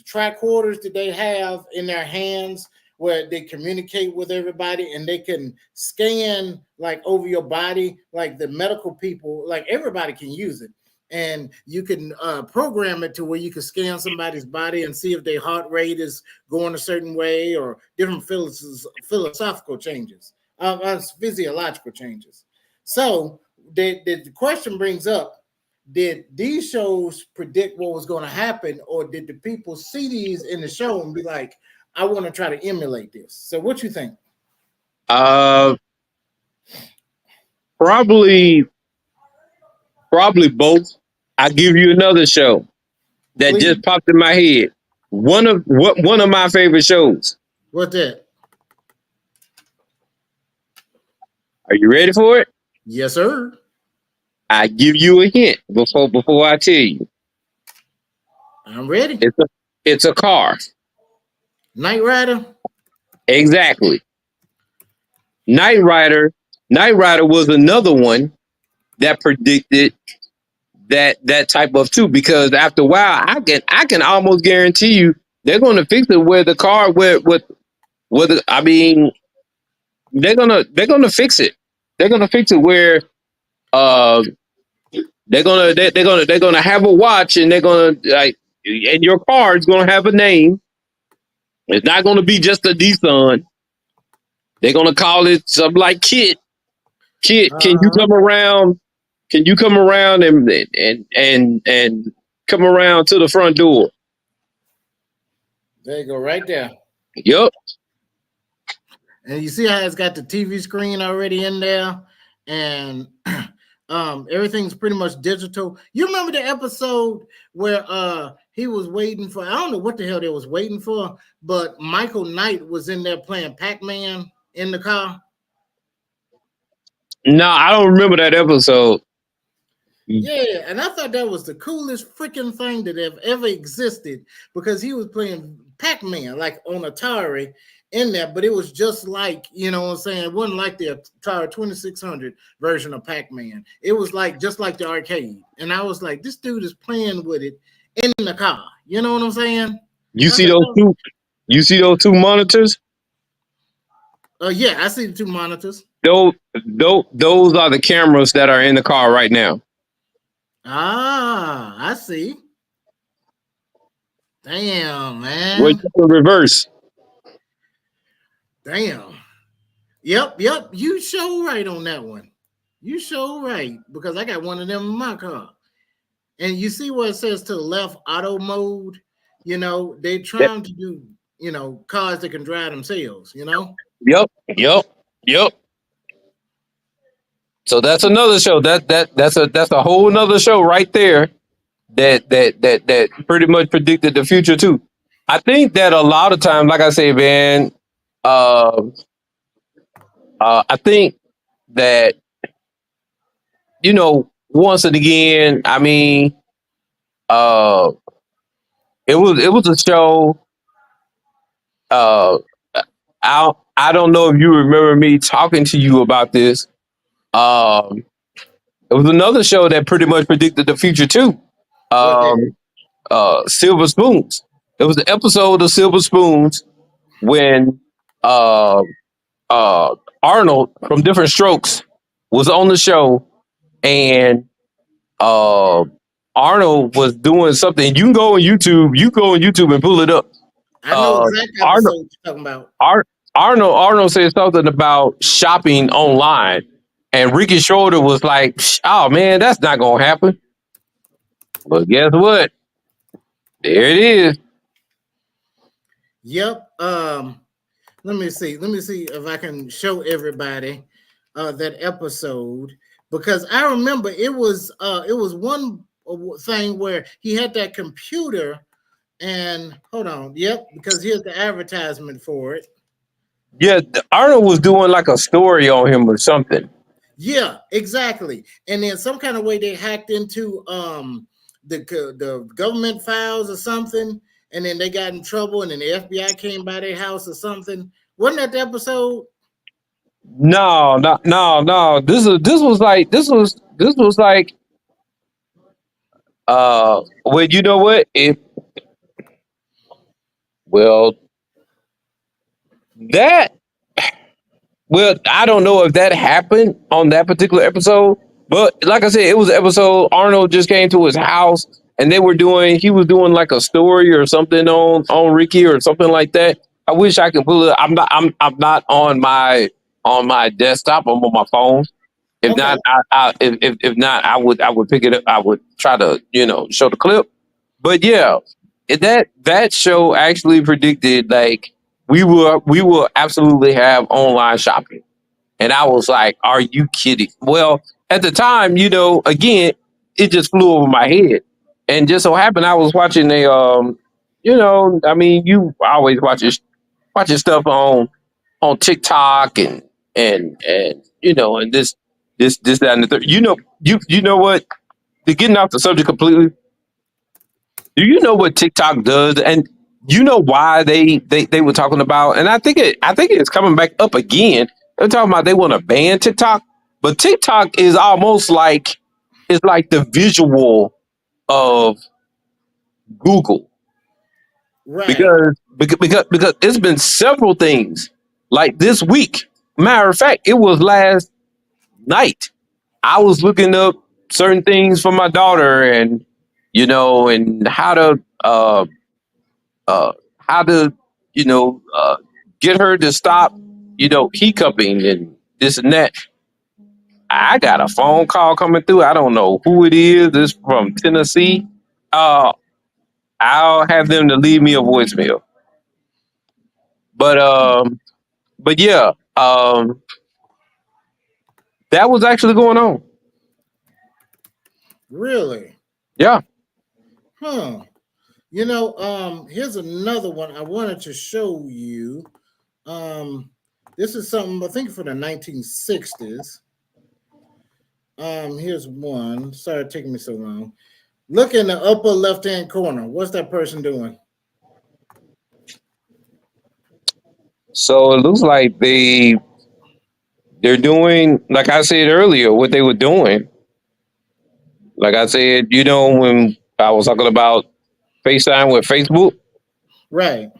Speaker 1: tricorders that they have in their hands where they communicate with everybody and they can scan like over your body, like the medical people, like everybody can use it, and you can program it to where you can scan somebody's body and see if their heart rate is going a certain way or different philosophical changes, physiological changes. So the question brings up: did these shows predict what was going to happen, or did the people see these in the show and be like, "I want to try to emulate this"? So, what you think?
Speaker 2: Uh probably probably both. I give you another show that
Speaker 1: Please,
Speaker 2: just popped in my head. One of my favorite shows.
Speaker 1: what's that?
Speaker 2: Are you ready for it?
Speaker 1: Yes, sir.
Speaker 2: I give you a hint before I tell you.
Speaker 1: I'm ready.
Speaker 2: It's a it's a car.
Speaker 1: Knight Rider.
Speaker 2: Exactly. Knight Rider. Knight Rider was another one that predicted that type of too. Because after a while, I can almost guarantee you they're going to fix it where the car where the, I mean they're gonna fix it. They're gonna fix it where uh they're gonna have a watch and they're gonna like and your car is gonna have a name. It's not gonna be just a Nissan. They're gonna call it something like Kit. Kit, can you
Speaker 1: Uh-huh.
Speaker 2: come around? Can you come around and come around to the front door?
Speaker 1: There you go, right there.
Speaker 2: Yup.
Speaker 1: And you see how it's got the TV screen already in there, and everything's pretty much digital. You remember the episode where he was waiting for, I don't know what the hell they was waiting for, but Michael Knight was in there playing Pac-Man in the car.
Speaker 2: No, I don't remember that episode.
Speaker 1: Yeah, and I thought that was the coolest freaking thing that have ever existed because he was playing Pac-Man like on Atari, in there, but it was just like, you know what I'm saying? It wasn't like the Atari 2600 version of Pac-Man. It was like just like the arcade. And I was like, this dude is playing with it in the car. You know what I'm saying?
Speaker 2: You
Speaker 1: I was
Speaker 2: see
Speaker 1: like,
Speaker 2: those
Speaker 1: oh,
Speaker 2: two? You see those two monitors?
Speaker 1: yeah, I see the two monitors.
Speaker 2: Those are the cameras that are in the car right now.
Speaker 1: Ah, I see. Damn,
Speaker 2: Which
Speaker 1: man.
Speaker 2: in reverse.
Speaker 1: Damn. Yep. You show right on that one. You show right because I got one of them in my car. And you see where it says to the left auto mode, you know, they
Speaker 2: That-
Speaker 1: trying to do, you know, cars that can drive themselves, you know?
Speaker 2: Yep, yep, yep. So that's another show. That's a whole nother show right there that pretty much predicted the future too. I think that a lot of times, like I say, man, uh, I think that once and again, I mean, uh, it was a show. Uh, I don't know if you remember me talking to you about this. Um, it was another show that pretty much predicted the future too.
Speaker 1: What that?
Speaker 2: Um, Silver Spoons. It was an episode of Silver Spoons when uh, uh, Arnold from Different Strokes was on the show, and uh, Arnold was doing something. You can go on YouTube. You go on YouTube and pull it up.
Speaker 1: I know
Speaker 2: Uh,
Speaker 1: exact
Speaker 2: Arnold,
Speaker 1: episode you're talking about.
Speaker 2: Ar- Arnold said something about shopping online, and Ricky Schroeder was like, "Oh man, that's not gonna happen." But guess what? There it is.
Speaker 1: Yep. Let me see. Let me see if I can show everybody that episode because I remember it was one thing where he had that computer and hold on. Yep, because here's the advertisement for it.
Speaker 2: Yeah, Arnold was doing like a story on him or something.
Speaker 1: Yeah, exactly. And then some kind of way they hacked into the government files or something, and then they got in trouble, and then the FBI came by their house or something. Wasn't that the episode?
Speaker 2: No, no, no, no. This was like well, you know what? Well, that well, I don't know if that happened on that particular episode, but like I said, it was an episode. Arnold just came to his house, and he was doing like a story or something on Ricky or something like that. I wish I could pull it. I'm not on my desktop. I'm on my phone. If
Speaker 1: Okay.
Speaker 2: not, if not, I would pick it up. I would try to show the clip. But yeah, that show actually predicted like we will absolutely have online shopping, and I was like, "Are you kidding?" Well, at the time, again, it just flew over my head, and just so happened I was watching I mean, you always watching stuff on TikTok and this that and the third. You know what? To getting off the subject completely, do you know what TikTok does? And you know why they were talking about? And I think it's coming back up again. They're talking about they want to ban TikTok, but TikTok is almost like it's like the visual of Google
Speaker 1: Right.
Speaker 2: because it's been several things like this week. Matter of fact, it was last night. I was looking up certain things for my daughter and uh, how to, you know, uh, get her to stop, hiccuping and this and that. I got a phone call coming through. I don't know who it is. This from Tennessee. Uh, I'll have them to leave me a voicemail. But yeah, that was actually going on.
Speaker 1: Really?
Speaker 2: Yeah.
Speaker 1: Huh. Here's another one I wanted to show you. Um, this is something I think for the 1960s. Here's one. Sorry, it's taking me so long. Look in the upper left hand corner. What's that person doing?
Speaker 2: So it looks like they're doing, like I said earlier, what they were doing. Like I said, when I was talking about FaceTime with Facebook.
Speaker 1: Right.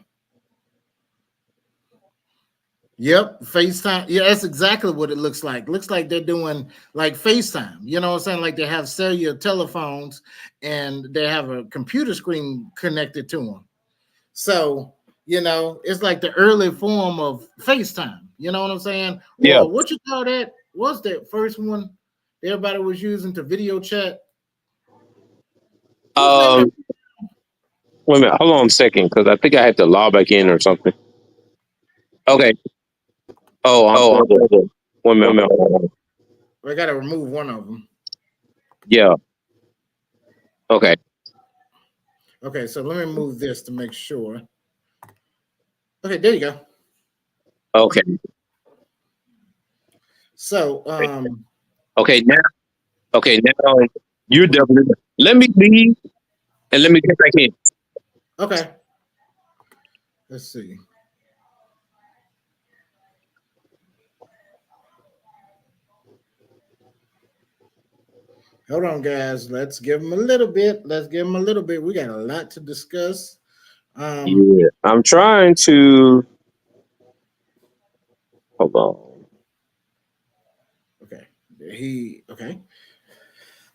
Speaker 1: Yep, FaceTime. Yeah, that's exactly what it looks like. Looks like they're doing like FaceTime. You know what I'm saying? Like they have cellular telephones and they have a computer screen connected to them. So, it's like the early form of FaceTime. You know what I'm saying?
Speaker 2: Yeah.
Speaker 1: Or what you call that? What's that first one everybody was using to video chat? What's the name of
Speaker 2: Um. Wait a minute. Hold on a second, because I think I had to log back in or something. Okay. Oh, I'm
Speaker 1: Oh,
Speaker 2: sorry. 1 minute.
Speaker 1: women. I got to remove one of them.
Speaker 2: Yeah. Okay.
Speaker 1: Okay, so let me move this to make sure. Okay, there you go.
Speaker 2: Okay.
Speaker 1: So,
Speaker 2: Okay. Now. Okay. Now you're definitely. Let me leave and let me get back in.
Speaker 1: okay, let's see. Hold on, guys. Let's give them a little bit. Let's give them a little bit. We got a lot to discuss. Um,
Speaker 2: Yeah. I'm trying to. Hold on.
Speaker 1: okay. Okay.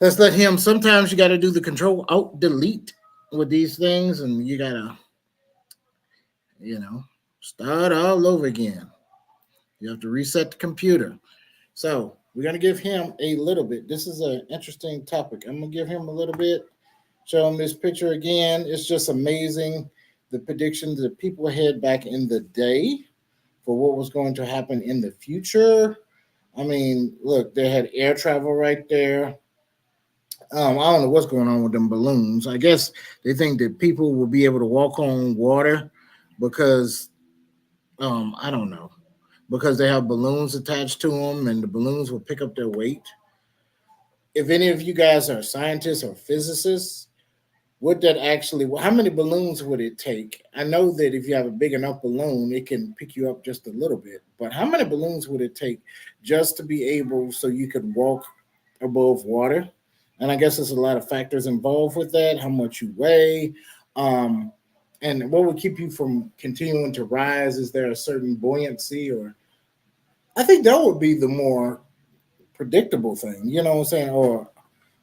Speaker 1: Let's let him. Sometimes you got to do the control alt delete with these things, and you gotta, you know, start all over again. You have to reset the computer. So we're gonna give him a little bit. This is an interesting topic. I'm gonna give him a little bit. Show him this picture again. It's just amazing the predictions that people had back in the day for what was going to happen in the future. I mean, look, they had air travel right there. I don't know what's going on with them balloons. I guess they think that people will be able to walk on water because I don't know, because they have balloons attached to them and the balloons will pick up their weight. If any of you guys are scientists or physicists, would that actually, how many balloons would it take? I know that if you have a big enough balloon, it can pick you up just a little bit, but how many balloons would it take just to be able so you could walk above water? And I guess there's a lot of factors involved with that, how much you weigh, um, and what would keep you from continuing to rise. Is there a certain buoyancy? Or I think that would be the more predictable thing, you know what I'm saying, or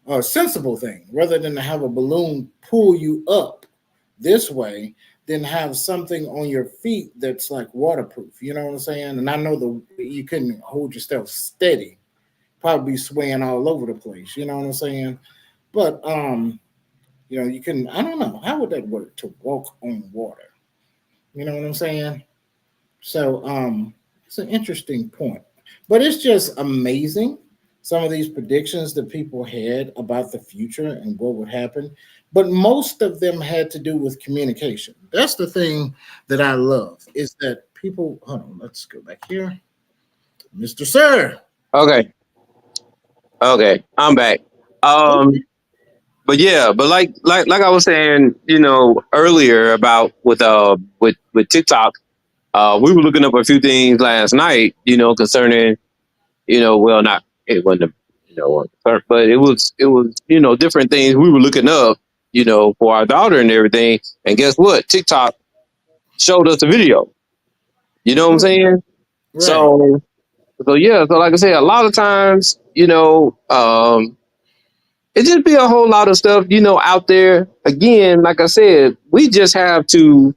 Speaker 1: a sensible thing, rather than to have a balloon pull you up this way, then have something on your feet that's like waterproof. You know what I'm saying? And I know you couldn't hold yourself steady, probably be swaying all over the place. You know what I'm saying? But you can. I don't know how would that work to walk on water. You know what I'm saying? So it's an interesting point. But it's just amazing some of these predictions that people had about the future and what would happen. But most of them had to do with communication. That's the thing that I love is that people, hold on, let's go back here. Mr. Sir.
Speaker 2: Okay. Okay. I'm back. Um.
Speaker 1: Okay.
Speaker 2: But yeah, but like I was saying, earlier about with TikTok, we were looking up a few things last night, concerning, well, not it wasn't a, but it was different things we were looking up, for our daughter and everything. And guess what? TikTok showed us a video. You know what I'm saying?
Speaker 1: Right.
Speaker 2: So yeah, so like I said, a lot of times, it just be a whole lot of stuff, out there. Again, like I said, we just have to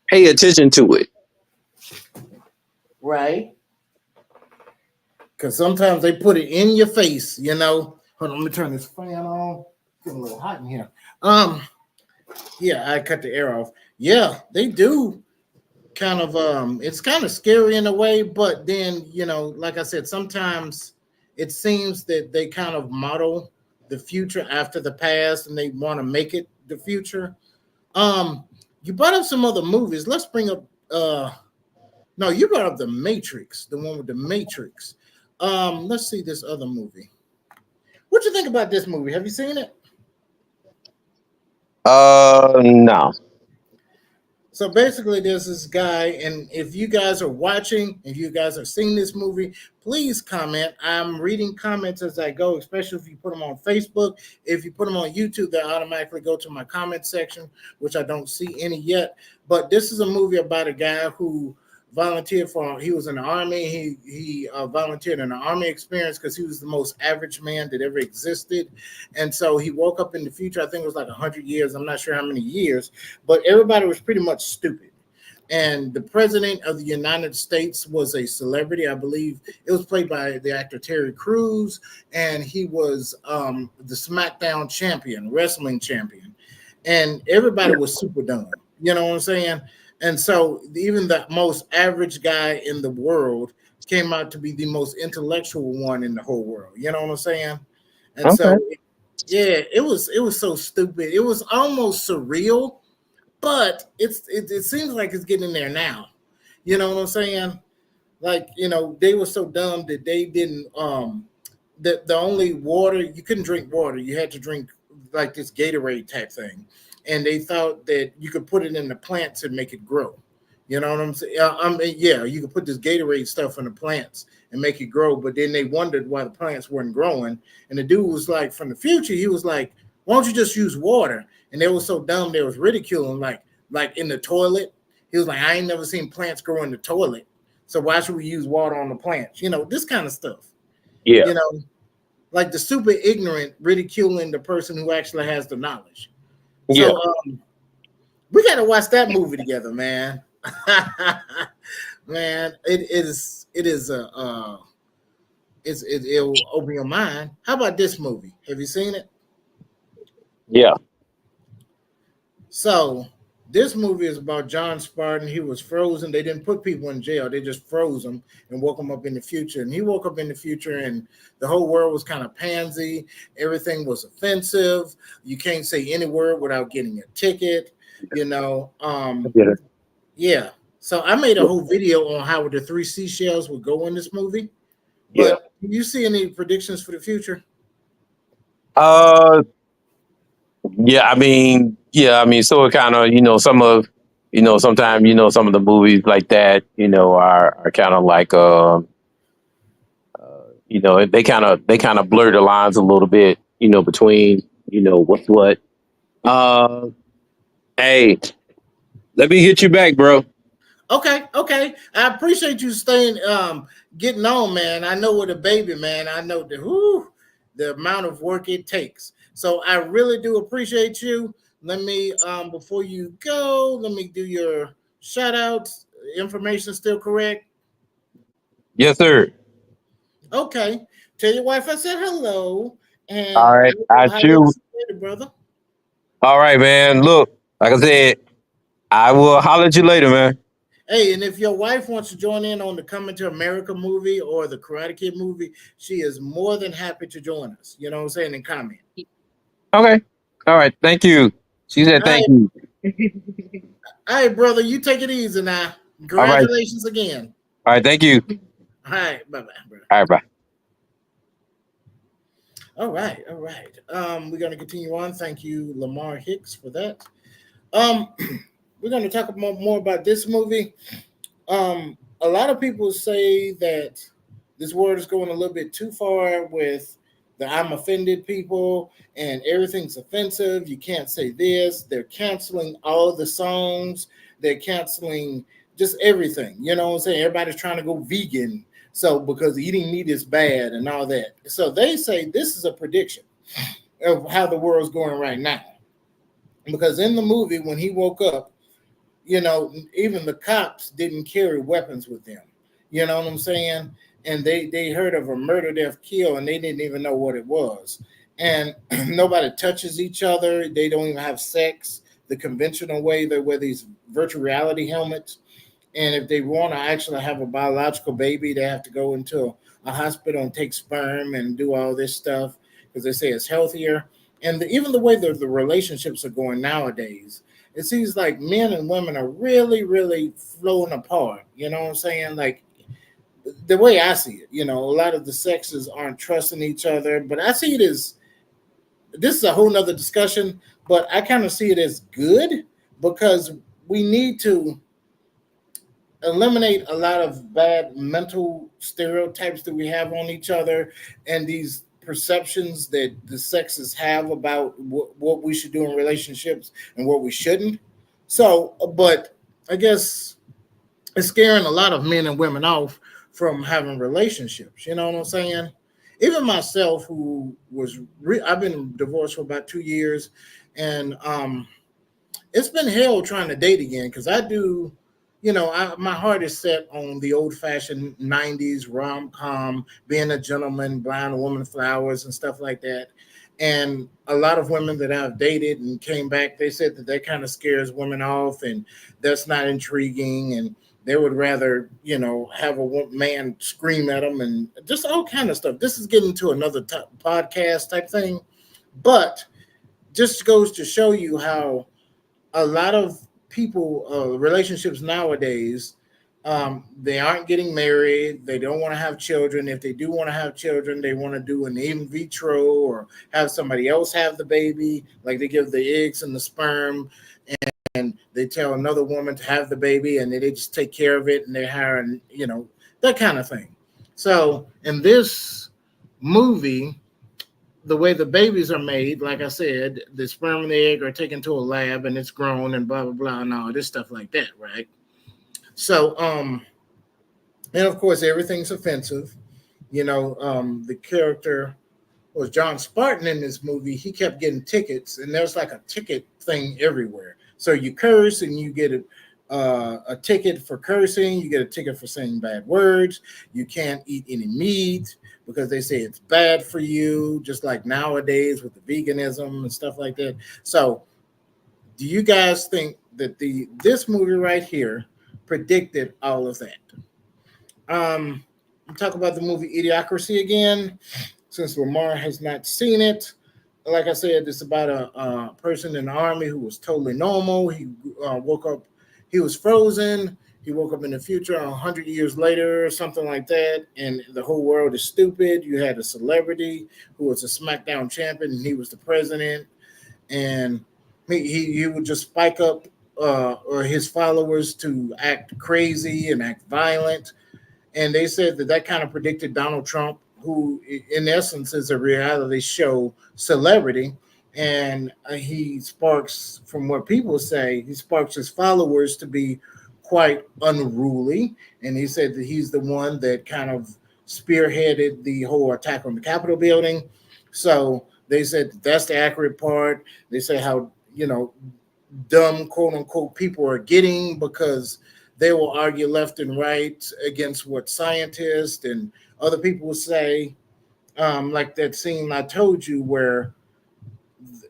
Speaker 2: pay attention to it.
Speaker 1: Right. Because sometimes they put it in your face. Hold on, let me turn this fan on. It's getting a little hot in here. Um, yeah, I cut the air off. Yeah, they do kind of it's kind of scary in a way, but then, like I said, sometimes it seems that they kind of model the future after the past and they want to make it the future. Um, you brought up some other movies. Let's bring up no, you brought up the Matrix, the one with the Matrix. Let's see this other movie. What you think about this movie? Have you seen it?
Speaker 2: No.
Speaker 1: So basically, there's this guy, and if you guys are watching, if you guys are seeing this movie, please comment. I'm reading comments as I go, especially if you put them on Facebook. If you put them on YouTube, they automatically go to my comment section, which I don't see any yet. But this is a movie about a guy who volunteered for. He was in the army. He volunteered in the army experience because he was the most average man that ever existed, and so he woke up in the future. I think it was like 100 years. I'm not sure how many years, but everybody was pretty much stupid. And the president of the United States was a celebrity. I believe it was played by the actor Terry Crews, and he was the SmackDown champion, wrestling champion. And everybody
Speaker 2: Yeah.
Speaker 1: was super dumb. You know what I'm saying? And so even the most average guy in the world came out to be the most intellectual one in the whole world. You know what I'm saying? And
Speaker 2: Okay.
Speaker 1: so yeah, it was so stupid. It was almost surreal, but it seems like it's getting there now. You know what I'm saying? Like, they were so dumb that they didn't the only water, you couldn't drink water. You had to drink like this Gatorade type thing. And they thought that you could put it in the plants and make it grow. You know what I'm saying? Yeah, you could put this Gatorade stuff in the plants and make it grow, but then they wondered why the plants weren't growing. And the dude was like, from the future, he was like, "Why don't you just use water?" And they were so dumb, they was ridiculing, like in the toilet. He was like, "I ain't never seen plants grow in the toilet, so why should we use water on the plants?" This kind of stuff.
Speaker 2: Yeah.
Speaker 1: You know, like the super ignorant ridiculing the person who actually has the knowledge.
Speaker 2: Yeah.
Speaker 1: So we got to watch that movie together, man. Man, it is a it'll open your mind. How about this movie? Have you seen it?
Speaker 2: Yeah.
Speaker 1: So this movie is about John Spartan. He was frozen. They didn't put people in jail. They just froze him and woke him up in the future. And he woke up in the future, and the whole world was kind of pansy. Everything was offensive. You can't say any word without getting a ticket. You know.
Speaker 2: I get it.
Speaker 1: Yeah. So I made a whole video on how the three seashells would go in this movie.
Speaker 2: Yeah.
Speaker 1: But do you see any predictions for the future?
Speaker 2: Uh, yeah. So it kind of, some of, sometimes, some of the movies like that, are kind of like, they kind of blur the lines a little bit, between, what's what. Uh, hey, let me hit you back, bro.
Speaker 1: Okay, okay. I appreciate you staying, getting on, man. I know with a baby, man. I know the amount of work it takes. So I really do appreciate you. Let me, before you go, let me do your shout outs. Information still correct?
Speaker 2: Yes, sir.
Speaker 1: Okay. Tell your wife I said hello, and
Speaker 2: All right.
Speaker 1: we'll
Speaker 2: I
Speaker 1: holler at
Speaker 2: chew.
Speaker 1: you later, brother.
Speaker 2: All right, man. Look, like I said, I will holler at you later, man.
Speaker 1: Hey, and if your wife wants to join in on the Coming to America movie or the Karate Kid movie, she is more than happy to join us. You know what I'm saying? And comment.
Speaker 2: Okay. All right. Thank you. She said
Speaker 1: All
Speaker 2: thank
Speaker 1: right,
Speaker 2: you.
Speaker 1: all right, brother. You take it easy now.
Speaker 2: All right.
Speaker 1: Congratulations again.
Speaker 2: All right. Thank you.
Speaker 1: All right, bye bye, brother.
Speaker 2: All right. Bye.
Speaker 1: All right, all right. We're gonna continue on. Thank you, Lamar Hicks, for that. We're gonna talk more about this movie. A lot of people say that this world is going a little bit too far with the "I'm offended" people, and everything's offensive. You can't say this. They're canceling all the songs. They're canceling just everything. You know what I'm saying? Everybody's trying to go vegan. So because eating meat is bad and all that. So they say this is a prediction of how the world's going right now. Because in the movie, when he woke up, even the cops didn't carry weapons with them. You know what I'm saying? And they heard of a murder, death, kill, and they didn't even know what it was. And nobody touches each other. They don't even have sex the conventional way. They wear these virtual reality helmets. And if they want to actually have a biological baby, they have to go into a hospital and take sperm and do all this stuff because they say it's healthier. And even the way the relationships are going nowadays, it seems like men and women are really, really flowing apart. You know what I'm saying? Like the way I see it, a lot of the sexes aren't trusting each other, but I see it as this is a whole nother discussion, but I kind of see it as good because we need to eliminate a lot of bad mental stereotypes that we have on each other and these perceptions that the sexes have about what we should do in relationships and what we shouldn't. So, but I guess it's scaring a lot of men and women off from having relationships. You know what I'm saying? Even myself, who was I've been divorced for about 2 years, and it's been hell trying to date again because I do, my heart is set on the old fashioned 90s rom com, being a gentleman, buying a woman flowers and stuff like that. And a lot of women that I've dated and came back, they said that that kind of scares women off and that's not intriguing. And they would rather, have a man scream at them and just all kind of stuff. This is getting to another podcast type thing, but just goes to show you how a lot of people relationships nowadays, they aren't getting married, they don't want to have children. If they do want to have children, they want to do an in vitro or have somebody else have the baby, like they give the eggs and the sperm and they tell another woman to have the baby and they just take care of it and they're hiring, that kind of thing. So in this movie, the way the babies are made, like I said, the sperm and the egg are taken to a lab and it's grown and blah blah blah and all this stuff like that, right? So, and of course everything's offensive. The character was John Spartan in this movie. He kept getting tickets, and there's like a ticket thing everywhere. So you curse and you get a ticket for cursing. You get a ticket for saying bad words. You can't eat any meat because they say it's bad for you, just like nowadays with the veganism and stuff like that. So, do you guys think that this movie right here predicted all of that? Um, talk about the movie Idiocracy again, since Lamar has not seen it. Like I said, it's about a person in the army who was totally normal. He woke up, he was frozen. He woke up in the future 100 years later or something like that, and the whole world is stupid. You had a celebrity who was a SmackDown champion, and he was the president, and he would just spike up or his followers to act crazy and act violent. And they said that that kind of predicted Donald Trump, who in essence is a reality show celebrity. And he sparks, from what people say, he sparks his followers to be quite unruly. And he said that he's the one that kind of spearheaded the whole attack on the Capitol building. So they said that that's the accurate part. They say how, dumb, quote unquote, people are getting because they will argue left and right against what scientists and other people will say. Like that scene I told you where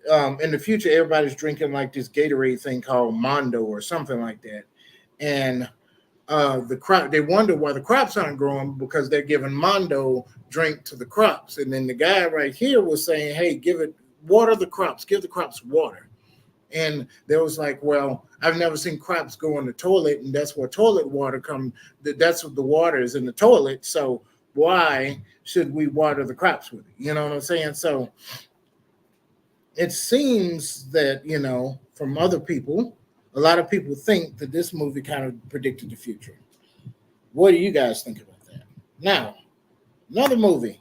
Speaker 1: in the future everybody's drinking like this Gatorade thing called Mondo or something like that, and the crop they wonder why the crops aren't growing because they're giving Mondo drink to the crops, and then the guy right here was saying, "Hey, water the crops, give the crops water." And there was like, well, I've never seen crops go in the toilet, and that's where toilet water come. That's what the water is in the toilet. So why should we water the crops with it? You know what I'm saying? So it seems that from other people, a lot of people think that this movie kind of predicted the future. What do you guys think about that? Now, another movie,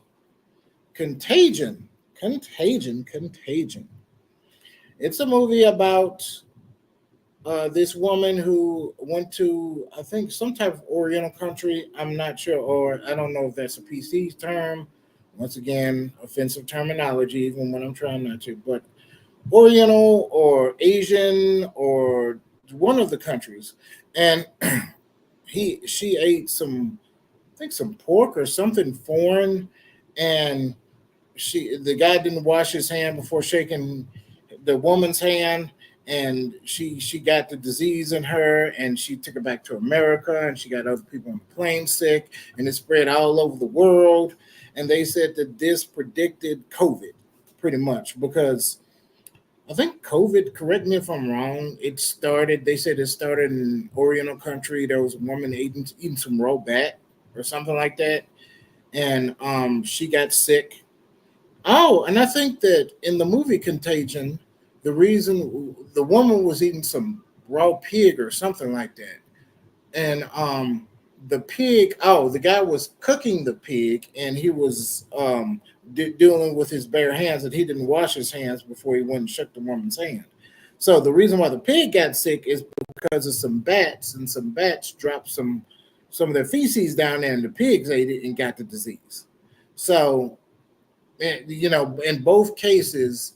Speaker 1: Contagion. Contagion. It's a movie about this woman who went to, I think, some type of Oriental country. I'm not sure, or I don't know if that's a PC term. Once again, offensive terminology, even when I'm trying not to. But Oriental or Asian or one of the countries, and she ate some, I think, some pork or something foreign, and the guy didn't wash his hand before shaking the woman's hand, and she got the disease in her, and she took it back to America, and she got other people on the plane sick, and it spread all over the world. And they said that this predicted COVID pretty much because I think COVID, correct me if I'm wrong, they said it started in Oriental country. There was a woman eating some raw bat or something like that, and she got sick. Oh, and I think that in the movie Contagion, the reason the woman was eating some raw pig or something like that. And the pig, oh, the guy was cooking the pig, and he was dealing with his bare hands, and he didn't wash his hands before he went and shook the woman's hand. So the reason why the pig got sick is because of some bats, and some bats dropped some of their feces down there, and the pigs ate it and got the disease. So, in both cases,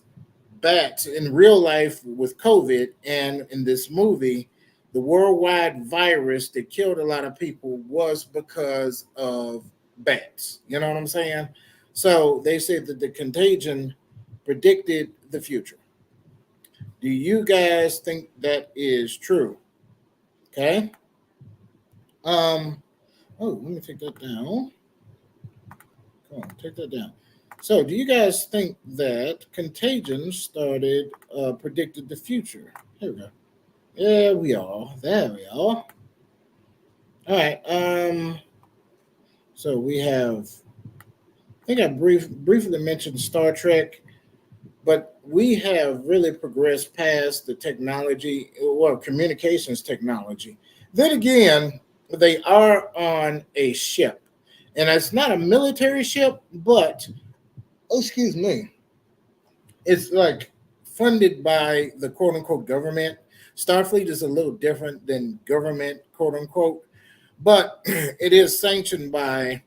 Speaker 1: bats in real life with COVID, and in this movie, the worldwide virus that killed a lot of people was because of bats. You know what I'm saying? So they said that the contagion predicted the future. Do you guys think that is true? Okay. Um. Oh, let me take that down. Come on, take that down. So, do you guys think that contagion started predicted the future? Here we go. Yeah, we are. There we are. All right. So we have. I think I briefly mentioned Star Trek, but we have really progressed past the technology, well, communications technology. Then again, they are on a ship, and it's not a military ship, but oh, excuse me, it's like funded by the quote unquote government. Starfleet is a little different than government, quote unquote, but it is sanctioned by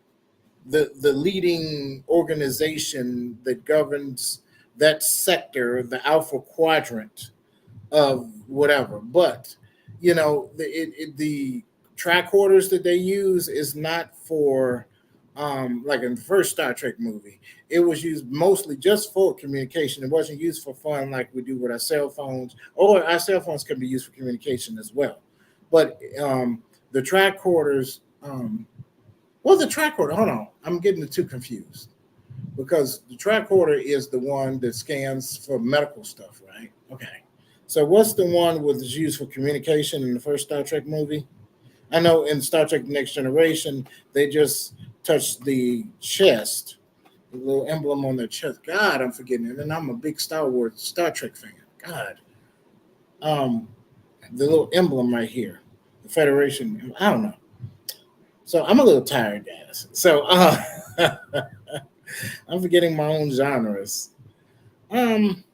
Speaker 1: the leading organization that governs that sector, the Alpha Quadrant of whatever. But the tricorders that they use is not for like in the first Star Trek movie. It was used mostly just for communication. It wasn't used for fun like we do with our cell phones, or our cell phones can be used for communication as well. But the tricorders, the tricorder. Hold on, I'm getting the two confused because the tricorder is the one that scans for medical stuff, right? Okay. So what's the one was used for communication in the first Star Trek movie? I know in Star Trek Next Generation they just touched the chest, the little emblem on their chest. God, I'm forgetting it, and I'm a big Star Trek fan. God, um, the little emblem right here, the Federation. I don't know. So I'm a little tired, guys. So I'm forgetting my own genres. Um,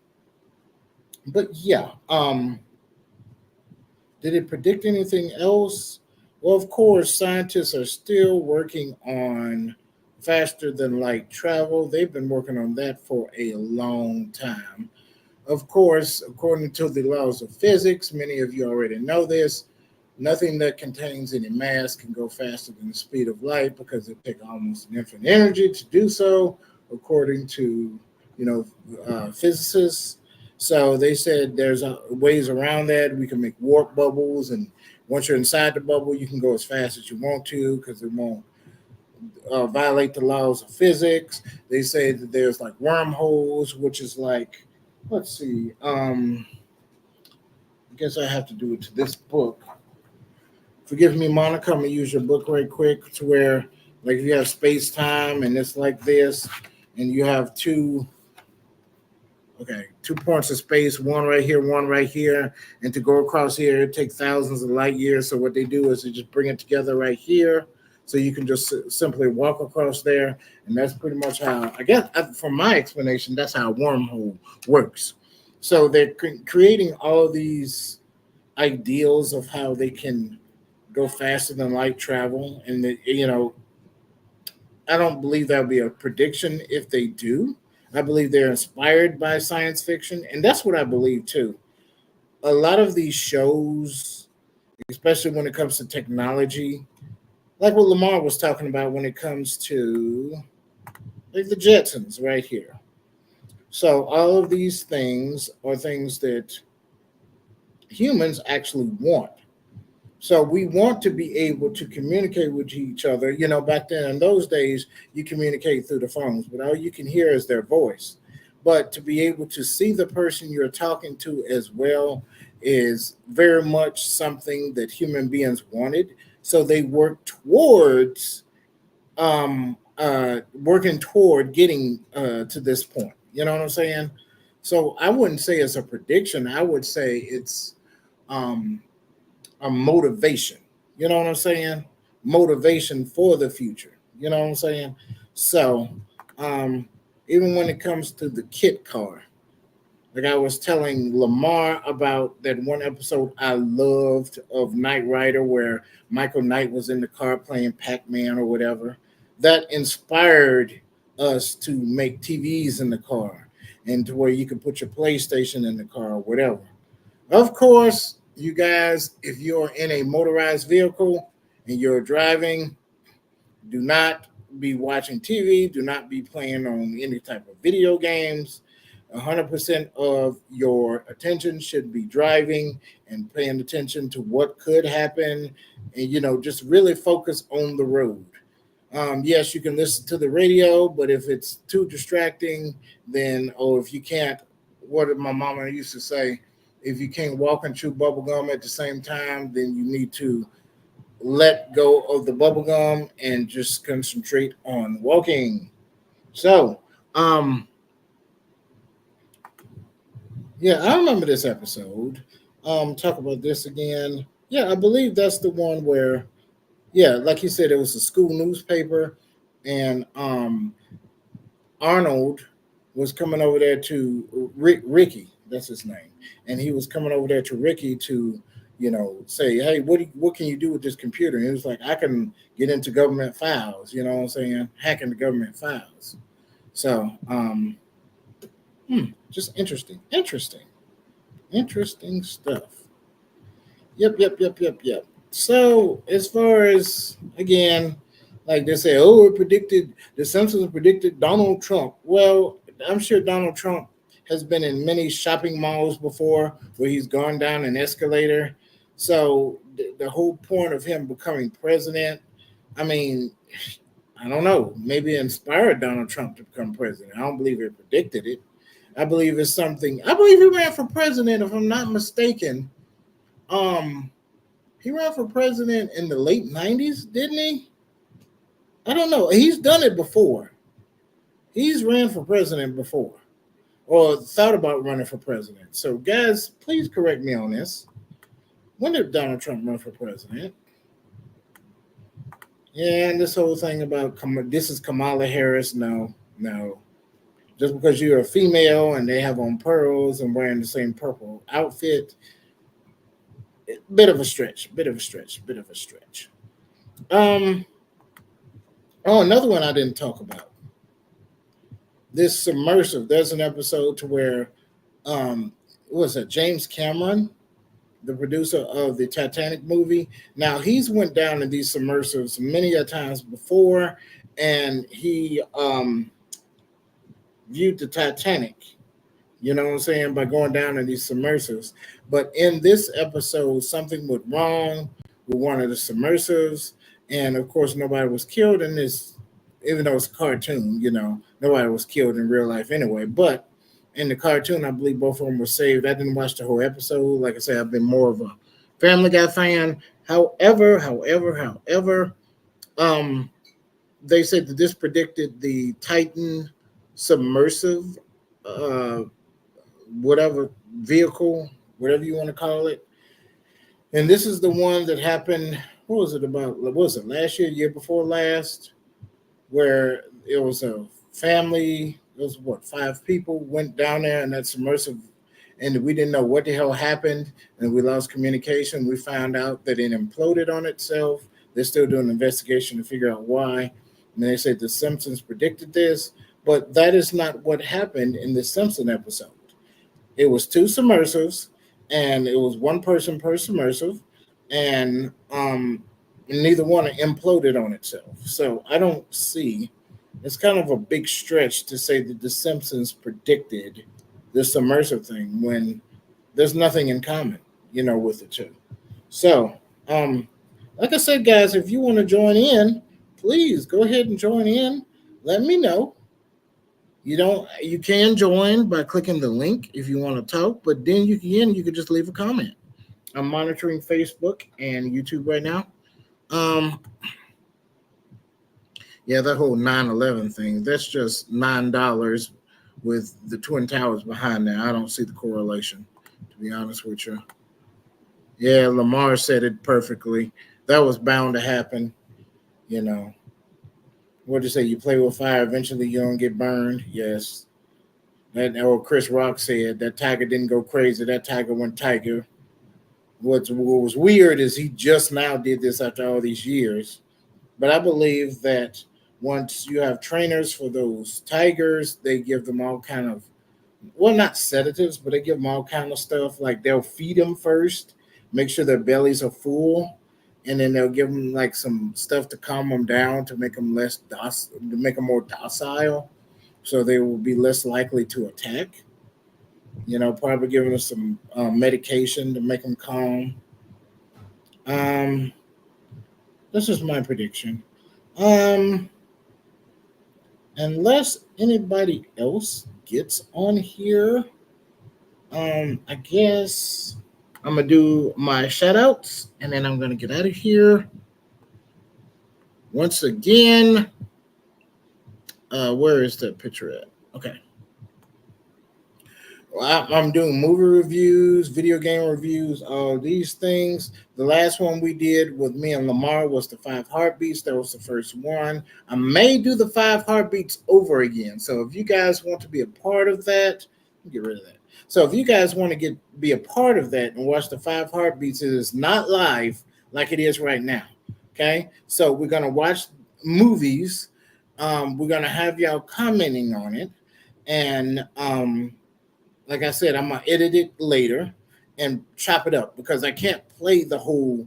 Speaker 1: but yeah. Did it predict anything else? Well, of course, scientists are still working on faster than light travel. They've been working on that for a long time. Of course, according to the laws of physics, many of you already know this. Nothing that contains any mass can go faster than the speed of light because it takes almost an infinite energy to do so, according to you know physicists. So they said there's ways around that. We can make warp bubbles, and once you're inside the bubble, you can go as fast as you want to because it won't violate the laws of physics. They say that there's like wormholes, which is like, let's see. I guess I have to do it to this book. Forgive me, Monica. I'm gonna use your book right quick to where, like, if you have space time and it's like this, and you have two points of space, one right here, and to go across here, it takes thousands of light years. So what they do is they just bring it together right here, so you can just simply walk across there, and that's pretty much how I guess, from my explanation, that's how a wormhole works. So they're creating all these ideals of how they can go faster than light travel, and I don't believe that would be a prediction if they do. I believe they're inspired by science fiction, and that's what I believe too. A lot of these shows, especially when it comes to technology, like what Lamar was talking about when it comes to like the Jetsons right here. So all of these things are things that humans actually want. So we want to be able to communicate with each other. Back then in those days, you communicate through the phones, but all you can hear is their voice. But to be able to see the person you're talking to as well is very much something that human beings wanted. So they work towards working toward getting to this point. You know what I'm saying? So I wouldn't say it's a prediction. I would say it's um, a motivation. You know what I'm saying? Motivation for the future. You know what I'm saying? So, um, even when it comes to the kit car, like I was telling Lamar about that one episode I loved of Knight Rider where Michael Knight was in the car playing Pac Man or whatever. That inspired us to make TVs in the car and to where you could put your PlayStation in the car or whatever. Of course, you guys, if you're in a motorized vehicle and you're driving, do not be watching TV. Do not be playing on any type of video games. 100% of your attention should be driving and paying attention to what could happen, and just really focus on the road. Yes, you can listen to the radio, but if it's too distracting, then if you can't, what did my mama used to say? If you can't walk and chew bubble gum at the same time, then you need to let go of the bubble gum and just concentrate on walking. So, um, yeah, I remember this episode. Talk about this again. Yeah, I believe that's the one where, yeah, like you said, it was a school newspaper, and Arnold was coming over there to Ricky. That's his name, and he was coming over there to Ricky to, say, hey, what can you do with this computer? And he was like, I can get into government files. You know what I'm saying? Hacking the government files. So, just interesting stuff. Yep. So, as far as again, like they say, oh, it predicted the Simpsons predicted Donald Trump. Well, I'm sure Donald Trump has been in many shopping malls before where he's gone down an escalator. So, the whole point of him becoming president, I mean, I don't know, maybe it inspired Donald Trump to become president. I don't believe it predicted it. I believe it's something. I believe he ran for president, if I'm not mistaken. Um, he ran for president in the late '90s, didn't he? I don't know. He's done it before. He's ran for president before, or thought about running for president. So, guys, please correct me on this. When did Donald Trump run for president? Yeah, and this whole thing about this is Kamala Harris. No, no. Just because you're a female and they have on pearls and wearing the same purple outfit, bit of a stretch. Bit of a stretch. Bit of a stretch. Um. Oh, another one I didn't talk about. This submersive. There's an episode to where what was it, James Cameron, the producer of the Titanic movie. Now he's went down in these submersives many a times before, and he viewed the Titanic. You know what I'm saying, by going down in these submersives. But in this episode, something went wrong with one of the submersives, and of course, nobody was killed in this. Even though it's a cartoon, nobody was killed in real life anyway. But in the cartoon, I believe both of them were saved. I didn't watch the whole episode. Like I said, I've been more of a Family Guy fan. However, um, they said that this predicted the Titan submersive, uh, whatever vehicle, whatever you want to call it. And this is the one that happened. What was it about? What was it last year before last? Where it was a family. It was what, 5 people went down there in that submersive, and we didn't know what the hell happened, and we lost communication. We found out that it imploded on itself. They're still doing an investigation to figure out why. And they said the Simpsons predicted this, but that is not what happened in the Simpson episode. It was two submersives, and it was one person per submersive, and neither one imploded on itself. So I don't see. It's kind of a big stretch to say that The Simpsons predicted this submersive thing when there's nothing in common, with the two. So, like I said, guys, if you want to join in, please go ahead and join in. Let me know. You can join by clicking the link if you want to talk, but then you can just leave a comment. I'm monitoring Facebook and YouTube right now. Um, yeah, that whole 9/11 thing, that's just $9 with the Twin Towers behind there. I don't see the correlation, to be honest with you. Yeah, Lamar said it perfectly. That was bound to happen. You know, what did you say? You play with fire, eventually you're gonna get burned. Yes. That or Chris Rock said that Tiger didn't go crazy. That Tiger went Tiger. What was weird is he just now did this after all these years. But I believe that once you have trainers for those tigers, they give them all kind of, well, not sedatives, but they give them all kind of stuff. Like they'll feed them first, make sure their bellies are full, and then they'll give them like some stuff to calm them down to make them less to make them more docile, so they will be less likely to attack. Probably giving them some medication to make them calm. Um, this is my prediction. Um, unless anybody else gets on here, I guess I'm gonna do my shout outs and then I'm gonna get out of here. Once again, where is that picture at? Okay. I'm doing movie reviews, video game reviews, all these things. The last one we did with me and Lamar was the Five Heartbeats. That was the first one. I may do the Five Heartbeats over again. So if you guys want to be a part of that, get rid of that. So if you guys want to be a part of that and watch the Five Heartbeats, it is not live like it is right now. Okay, so we're gonna watch movies. We're gonna have y'all commenting on it, and like I said, I'm gonna edit it later and chop it up because I can't play the whole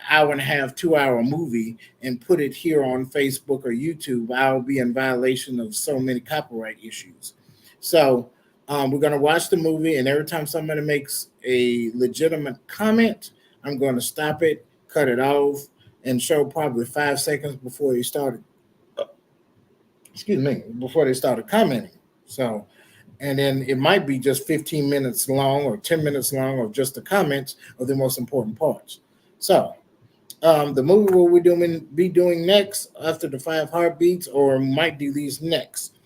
Speaker 1: hour and a half, 2 hour movie and put it here on Facebook or YouTube. I'll be in violation of so many copyright issues. So we're gonna watch the movie, and every time somebody makes a legitimate comment, I'm going to stop it, cut it off, and show probably 5 seconds before they started. Excuse me, before they started commenting. So and then it might be just 15 minutes long or 10 minutes long of just the comments of the most important parts. So the movie what we're be doing next after the Five Heartbeats, or might do these next.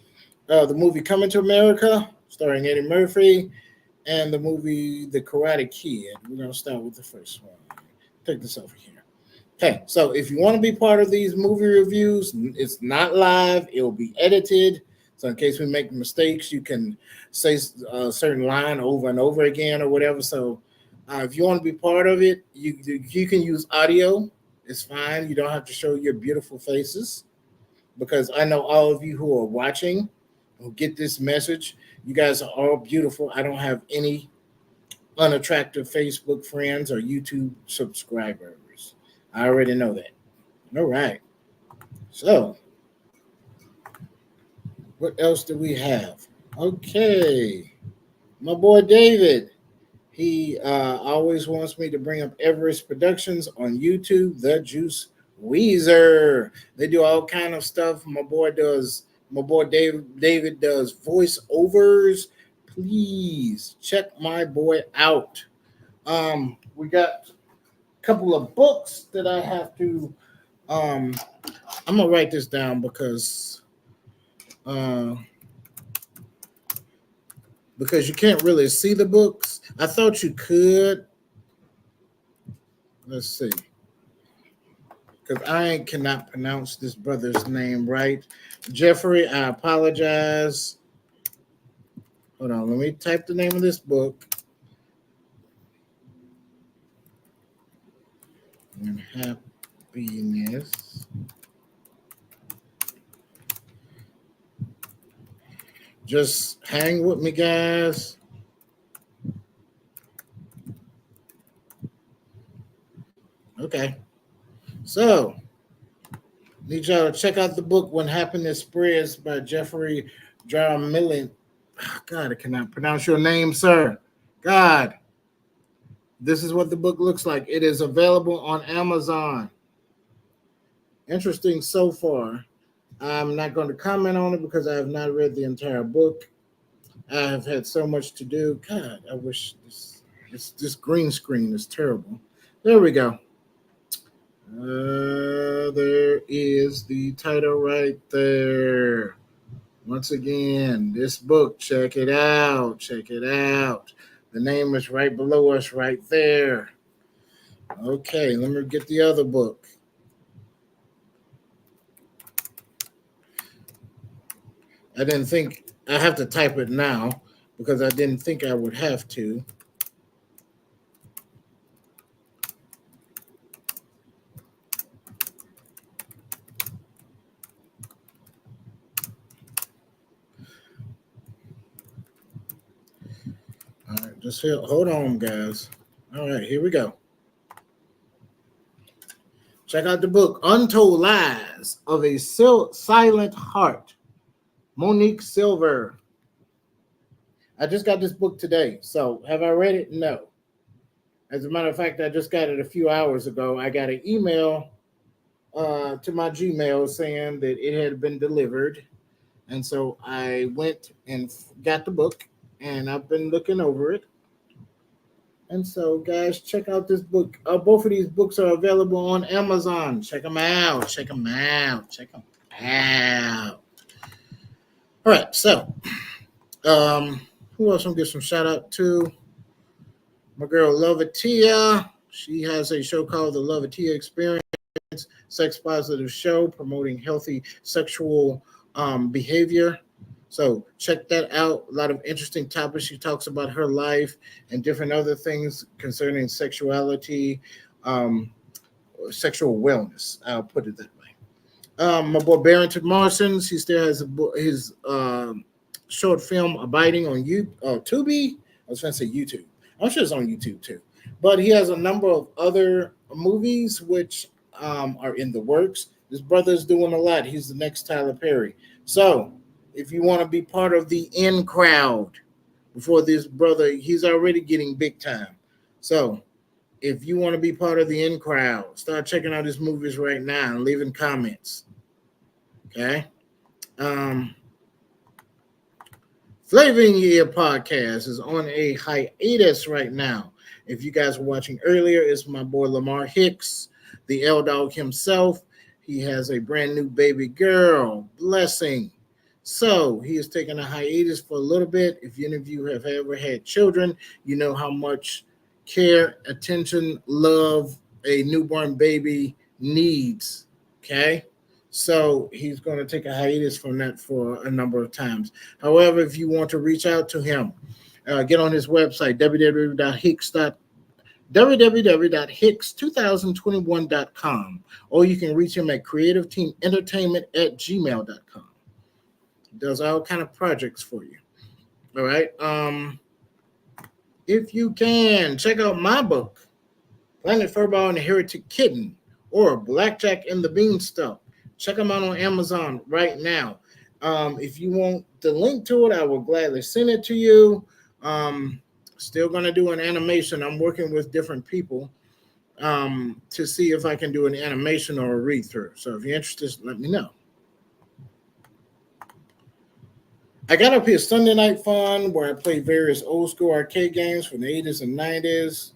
Speaker 1: The movie Coming to America, starring Eddie Murphy, and the movie The Karate Kid. We're gonna start with the first one. Take this over here. Okay, so if you want to be part of these movie reviews, it's not live, it will be edited. So, in case we make mistakes, you can say a certain line over and over again or whatever. So, if you want to be part of it, you can use audio. It's fine. You don't have to show your beautiful faces because I know all of you who are watching who get this message. You guys are all beautiful. I don't have any unattractive Facebook friends or YouTube subscribers. I already know that. All right. So, what else do we have? Okay. My boy David. He always wants me to bring up Everest Productions on YouTube, The Juice Weezer. They do all kind of stuff. My boy David does voiceovers. Please check my boy out. We got a couple of books that I have to um I'm gonna write this down uh because you can't really see the books. I thought you could. Let's see. Because I cannot pronounce this brother's name right. Jeffrey, I apologize. Hold on, let me type the name of this book. And happiness. Just hang with me, guys. Okay. So, need y'all to check out the book When Happiness Spreads by Jeffrey Jarmillion. Oh, God, I cannot pronounce your name, sir. God, this is what the book looks like. It is available on Amazon. Interesting so far. I'm not going to comment on it because I have not read the entire book. I have had so much to do. God, I wish this green screen is terrible. There we go. There is the title right there. Once again, this book, check it out. Check it out. The name is right below us, right there. Okay, let me get the other book. I didn't think I have to type it now because I didn't think I would have to. All right, just hold on, guys. All right, here we go. Check out the book Untold Lies of a Silent Heart. Monique Silver. I just got this book today. So have I read it? No. As a matter of fact, I just got it a few hours ago. I got an email to my Gmail saying that it had been delivered. And so I went and got the book and I've been looking over it. And so, guys, check out this book. Both of these books are available on Amazon. Check them out. Check them out. Check them out. All right. So, um, who else I'm gonna give some shout out to? My girl Lovatia. She has a show called The Lovatia Experience, sex positive show promoting healthy sexual behavior. So check that out. A lot of interesting topics. She talks about her life and different other things concerning sexuality, um, sexual wellness. I'll put it that way. My boy Barrington Marson, he still has his short film Abiding on Tubi. I was going to say YouTube. I'm sure it's on YouTube too. But he has a number of other movies which are in the works. This brother's doing a lot. He's the next Tyler Perry. So if you want to be part of the in crowd before this brother, he's already getting big time. So if you want to be part of the in crowd, start checking out his movies right now and leaving comments. Okay. Um, Flavor in Your Ear podcast is on a hiatus right now. If you guys were watching earlier, it's my boy Lamar Hicks, the L Dog himself. He has a brand new baby girl, Blessing. So he is taking a hiatus for a little bit. If any of you have ever had children, you know how much care, attention, love a newborn baby needs. Okay. So he's going to take a hiatus from that for a number of times. However, if you want to reach out to him, get on his website, www.hicks2021.com, or you can reach him at creativeteamentertainment@gmail.com. He does all kind of projects for you. All right. If you can, check out my book, Planet Furball and the Heretic Kitten, or Blackjack and the Beanstalk. Check them out on Amazon right now. If you want the link to it, I will gladly send it to you. Still going to do an animation. I'm working with different people to see if I can do an animation or a read through. So if you're interested, let me know. I got up here Sunday Night Fun where I play various old school arcade games from the 80s and 90s.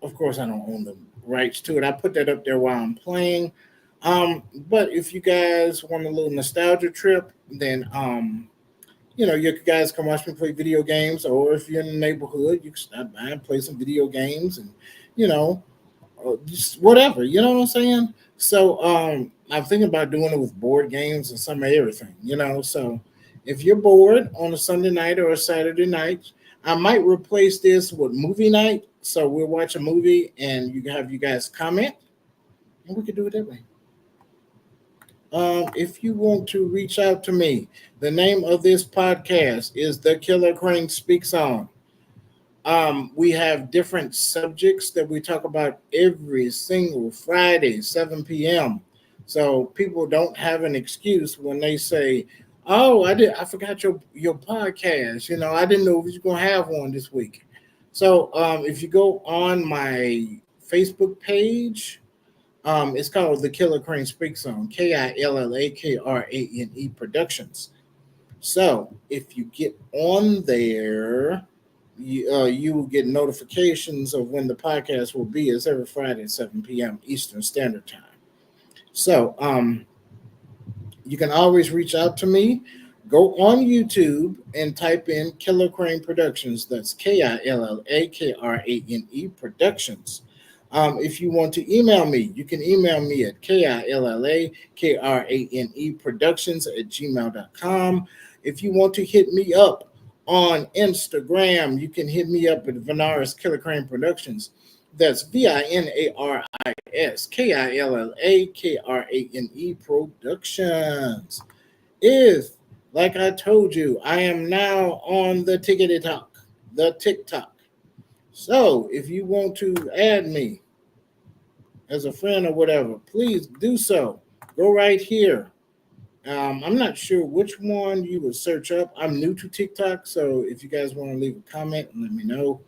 Speaker 1: Of course, I don't own the rights to it. I put that up there while I'm playing. But if you guys want a little nostalgia trip, then you guys can watch me play video games, or if you're in the neighborhood, you can stop by and play some video games, and you know, just whatever. You know what I'm saying? So I'm thinking about doing it with board games and some of everything. So if you're bored on a Sunday night or a Saturday night, I might replace this with movie night. So we'll watch a movie and you can have you guys comment, and we could do it that way. If you want to reach out to me, the name of this podcast is The KillaKrane Speaks On. We have different subjects that we talk about every single Friday, 7 p.m. So people don't have an excuse when they say, "Oh, I forgot your podcast. I didn't know we were gonna have one this week." So if you go on my Facebook page, it's called The KillaKrane Speaks On, KillaKrane Productions. So if you get on there, you will get notifications of when the podcast will be. It's every Friday at 7 p.m. Eastern Standard Time. So you can always reach out to me. Go on YouTube and type in KillaKrane Productions. That's KillaKrane Productions. If you want to email me, you can email me at KillaKrane Productions at gmail.com. If you want to hit me up on Instagram, you can hit me up at Vinaris KillaKrane Productions. That's VINARISKILLAKRANE Productions. If, like I told you, I am now on the Tickety Talk, the TikTok. So if you want to add me as a friend or whatever, please do so. Go right here. I'm not sure which one you would search up. I'm new to TikTok, so if you guys want to leave a comment and let me know.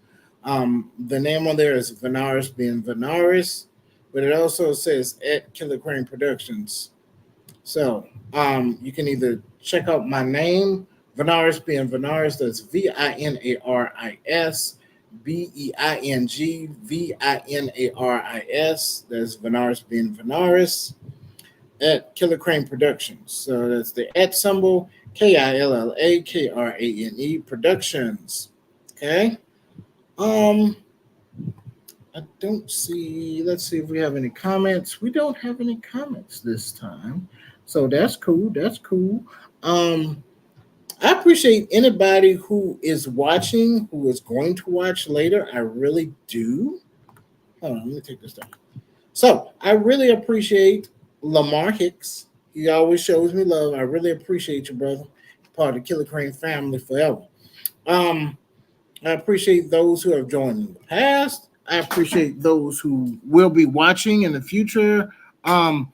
Speaker 1: The name on there is Vinaris being Vinaris, but it also says at KillaKrane Productions. So you can either check out my name, Vinaris being Vinaris, that's VINARISBEINGVINARIS, that's Vinaris being Vinaris at KillaKrane Productions. So that's the at symbol KillaKrane Productions. Okay. Um, I don't see. Let's see if we have any comments. We don't have any comments this time, so that's cool. That's cool. Um, I appreciate anybody who is watching, who is going to watch later. I really do. Hold on, let me take this down. So I really appreciate Lamar Hicks. He always shows me love. I really appreciate you, brother. Part of the Killer Crane family forever. Um, I appreciate those who have joined in the past. I appreciate those who will be watching in the future. Um,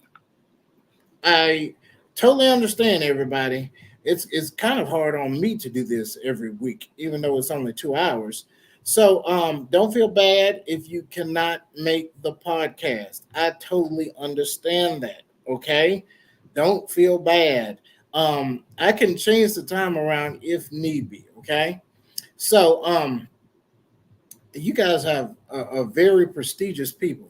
Speaker 1: I totally understand everybody. It's kind of hard on me to do this every week, even though it's only 2 hours. So don't feel bad if you cannot make the podcast. I totally understand that. Okay, don't feel bad. I can change the time around if need be. Okay, so you guys have a very prestigious people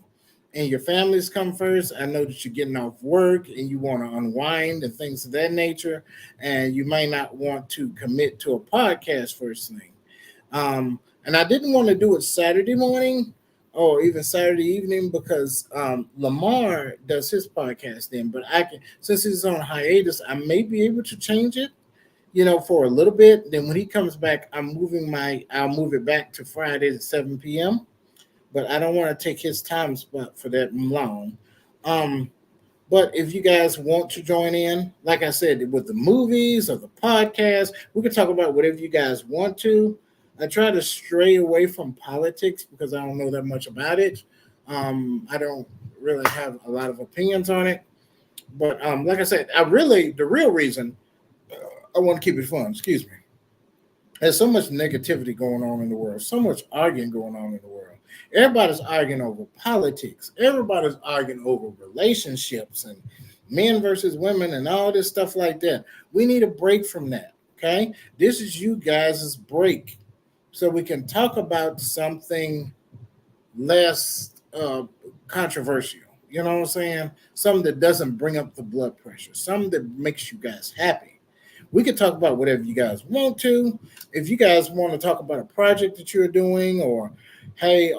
Speaker 1: and your families come first. I know that you're getting off work and you want to unwind and things of that nature, and you may not want to commit to a podcast first thing. And I didn't want to do it Saturday morning or even Saturday evening because Lamar does his podcast then, but I can, since he's on hiatus, I may be able to change it, for a little bit. Then when he comes back, I'll move it back to Friday at 7 p.m. But I don't want to take his time spot for that long. Um, but if you guys want to join in, like I said, with the movies or the podcast, we can talk about whatever you guys want to. I try to stray away from politics because I don't know that much about it. I don't really have a lot of opinions on it. But like I said, the real reason I want to keep it fun. Excuse me. There's so much negativity going on in the world, so much arguing going on in the world. Everybody's arguing over politics. Everybody's arguing over relationships and men versus women and all this stuff like that. We need a break from that. Okay. This is you guys' break. So we can talk about something less controversial. You know what I'm saying? Something that doesn't bring up the blood pressure, something that makes you guys happy. We can talk about whatever you guys want to. If you guys want to talk about a project that you're doing, or hey,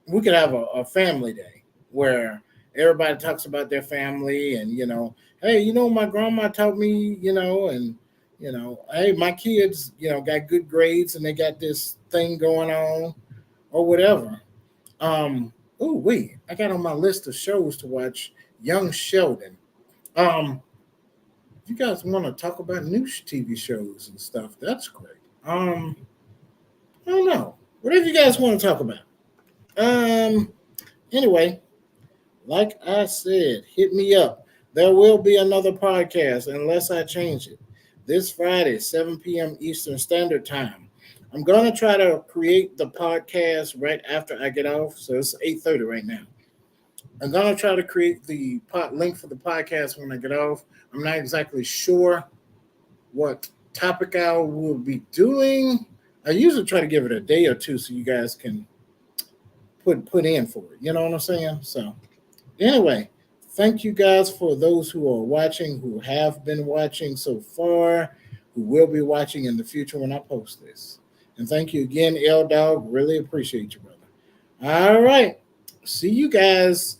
Speaker 1: we could have a family day where everybody talks about their family, and hey, my grandma taught me, and hey, my kids, got good grades and they got this thing going on or whatever. Oh wait, I got on my list of shows to watch Young Sheldon. Um, if you guys want to talk about new TV shows and stuff, that's great. I don't know. Whatever you guys want to talk about. Um, anyway, like I said, hit me up. There will be another podcast unless I change it. This Friday, 7 p.m. Eastern Standard Time. I'm gonna try to create the podcast right after I get off. So it's 8:30 right now. I'm gonna try to create the link for the podcast when I get off. I'm not exactly sure what topic I will be doing. I usually try to give it a day or two so you guys can put in for it. You know what I'm saying? So anyway, thank you guys for those who are watching, who have been watching so far. who will be watching in the future when I post this. And thank you again, L Dog. Really appreciate you, brother. All right. See you guys.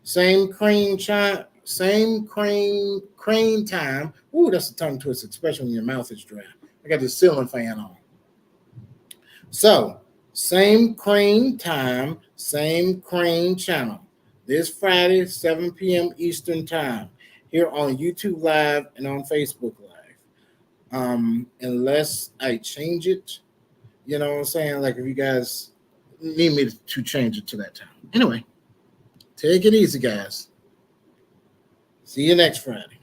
Speaker 1: Same crane time. Ooh, that's a tongue twister, especially when your mouth is dry. I got the ceiling fan on. So, same crane time, same crane channel. This Friday, 7 p.m. Eastern Time, here on YouTube Live and on Facebook Live. Unless I change it, you know what I'm saying? Like if you guys need me to change it to that time. Anyway, take it easy, guys. See you next Friday.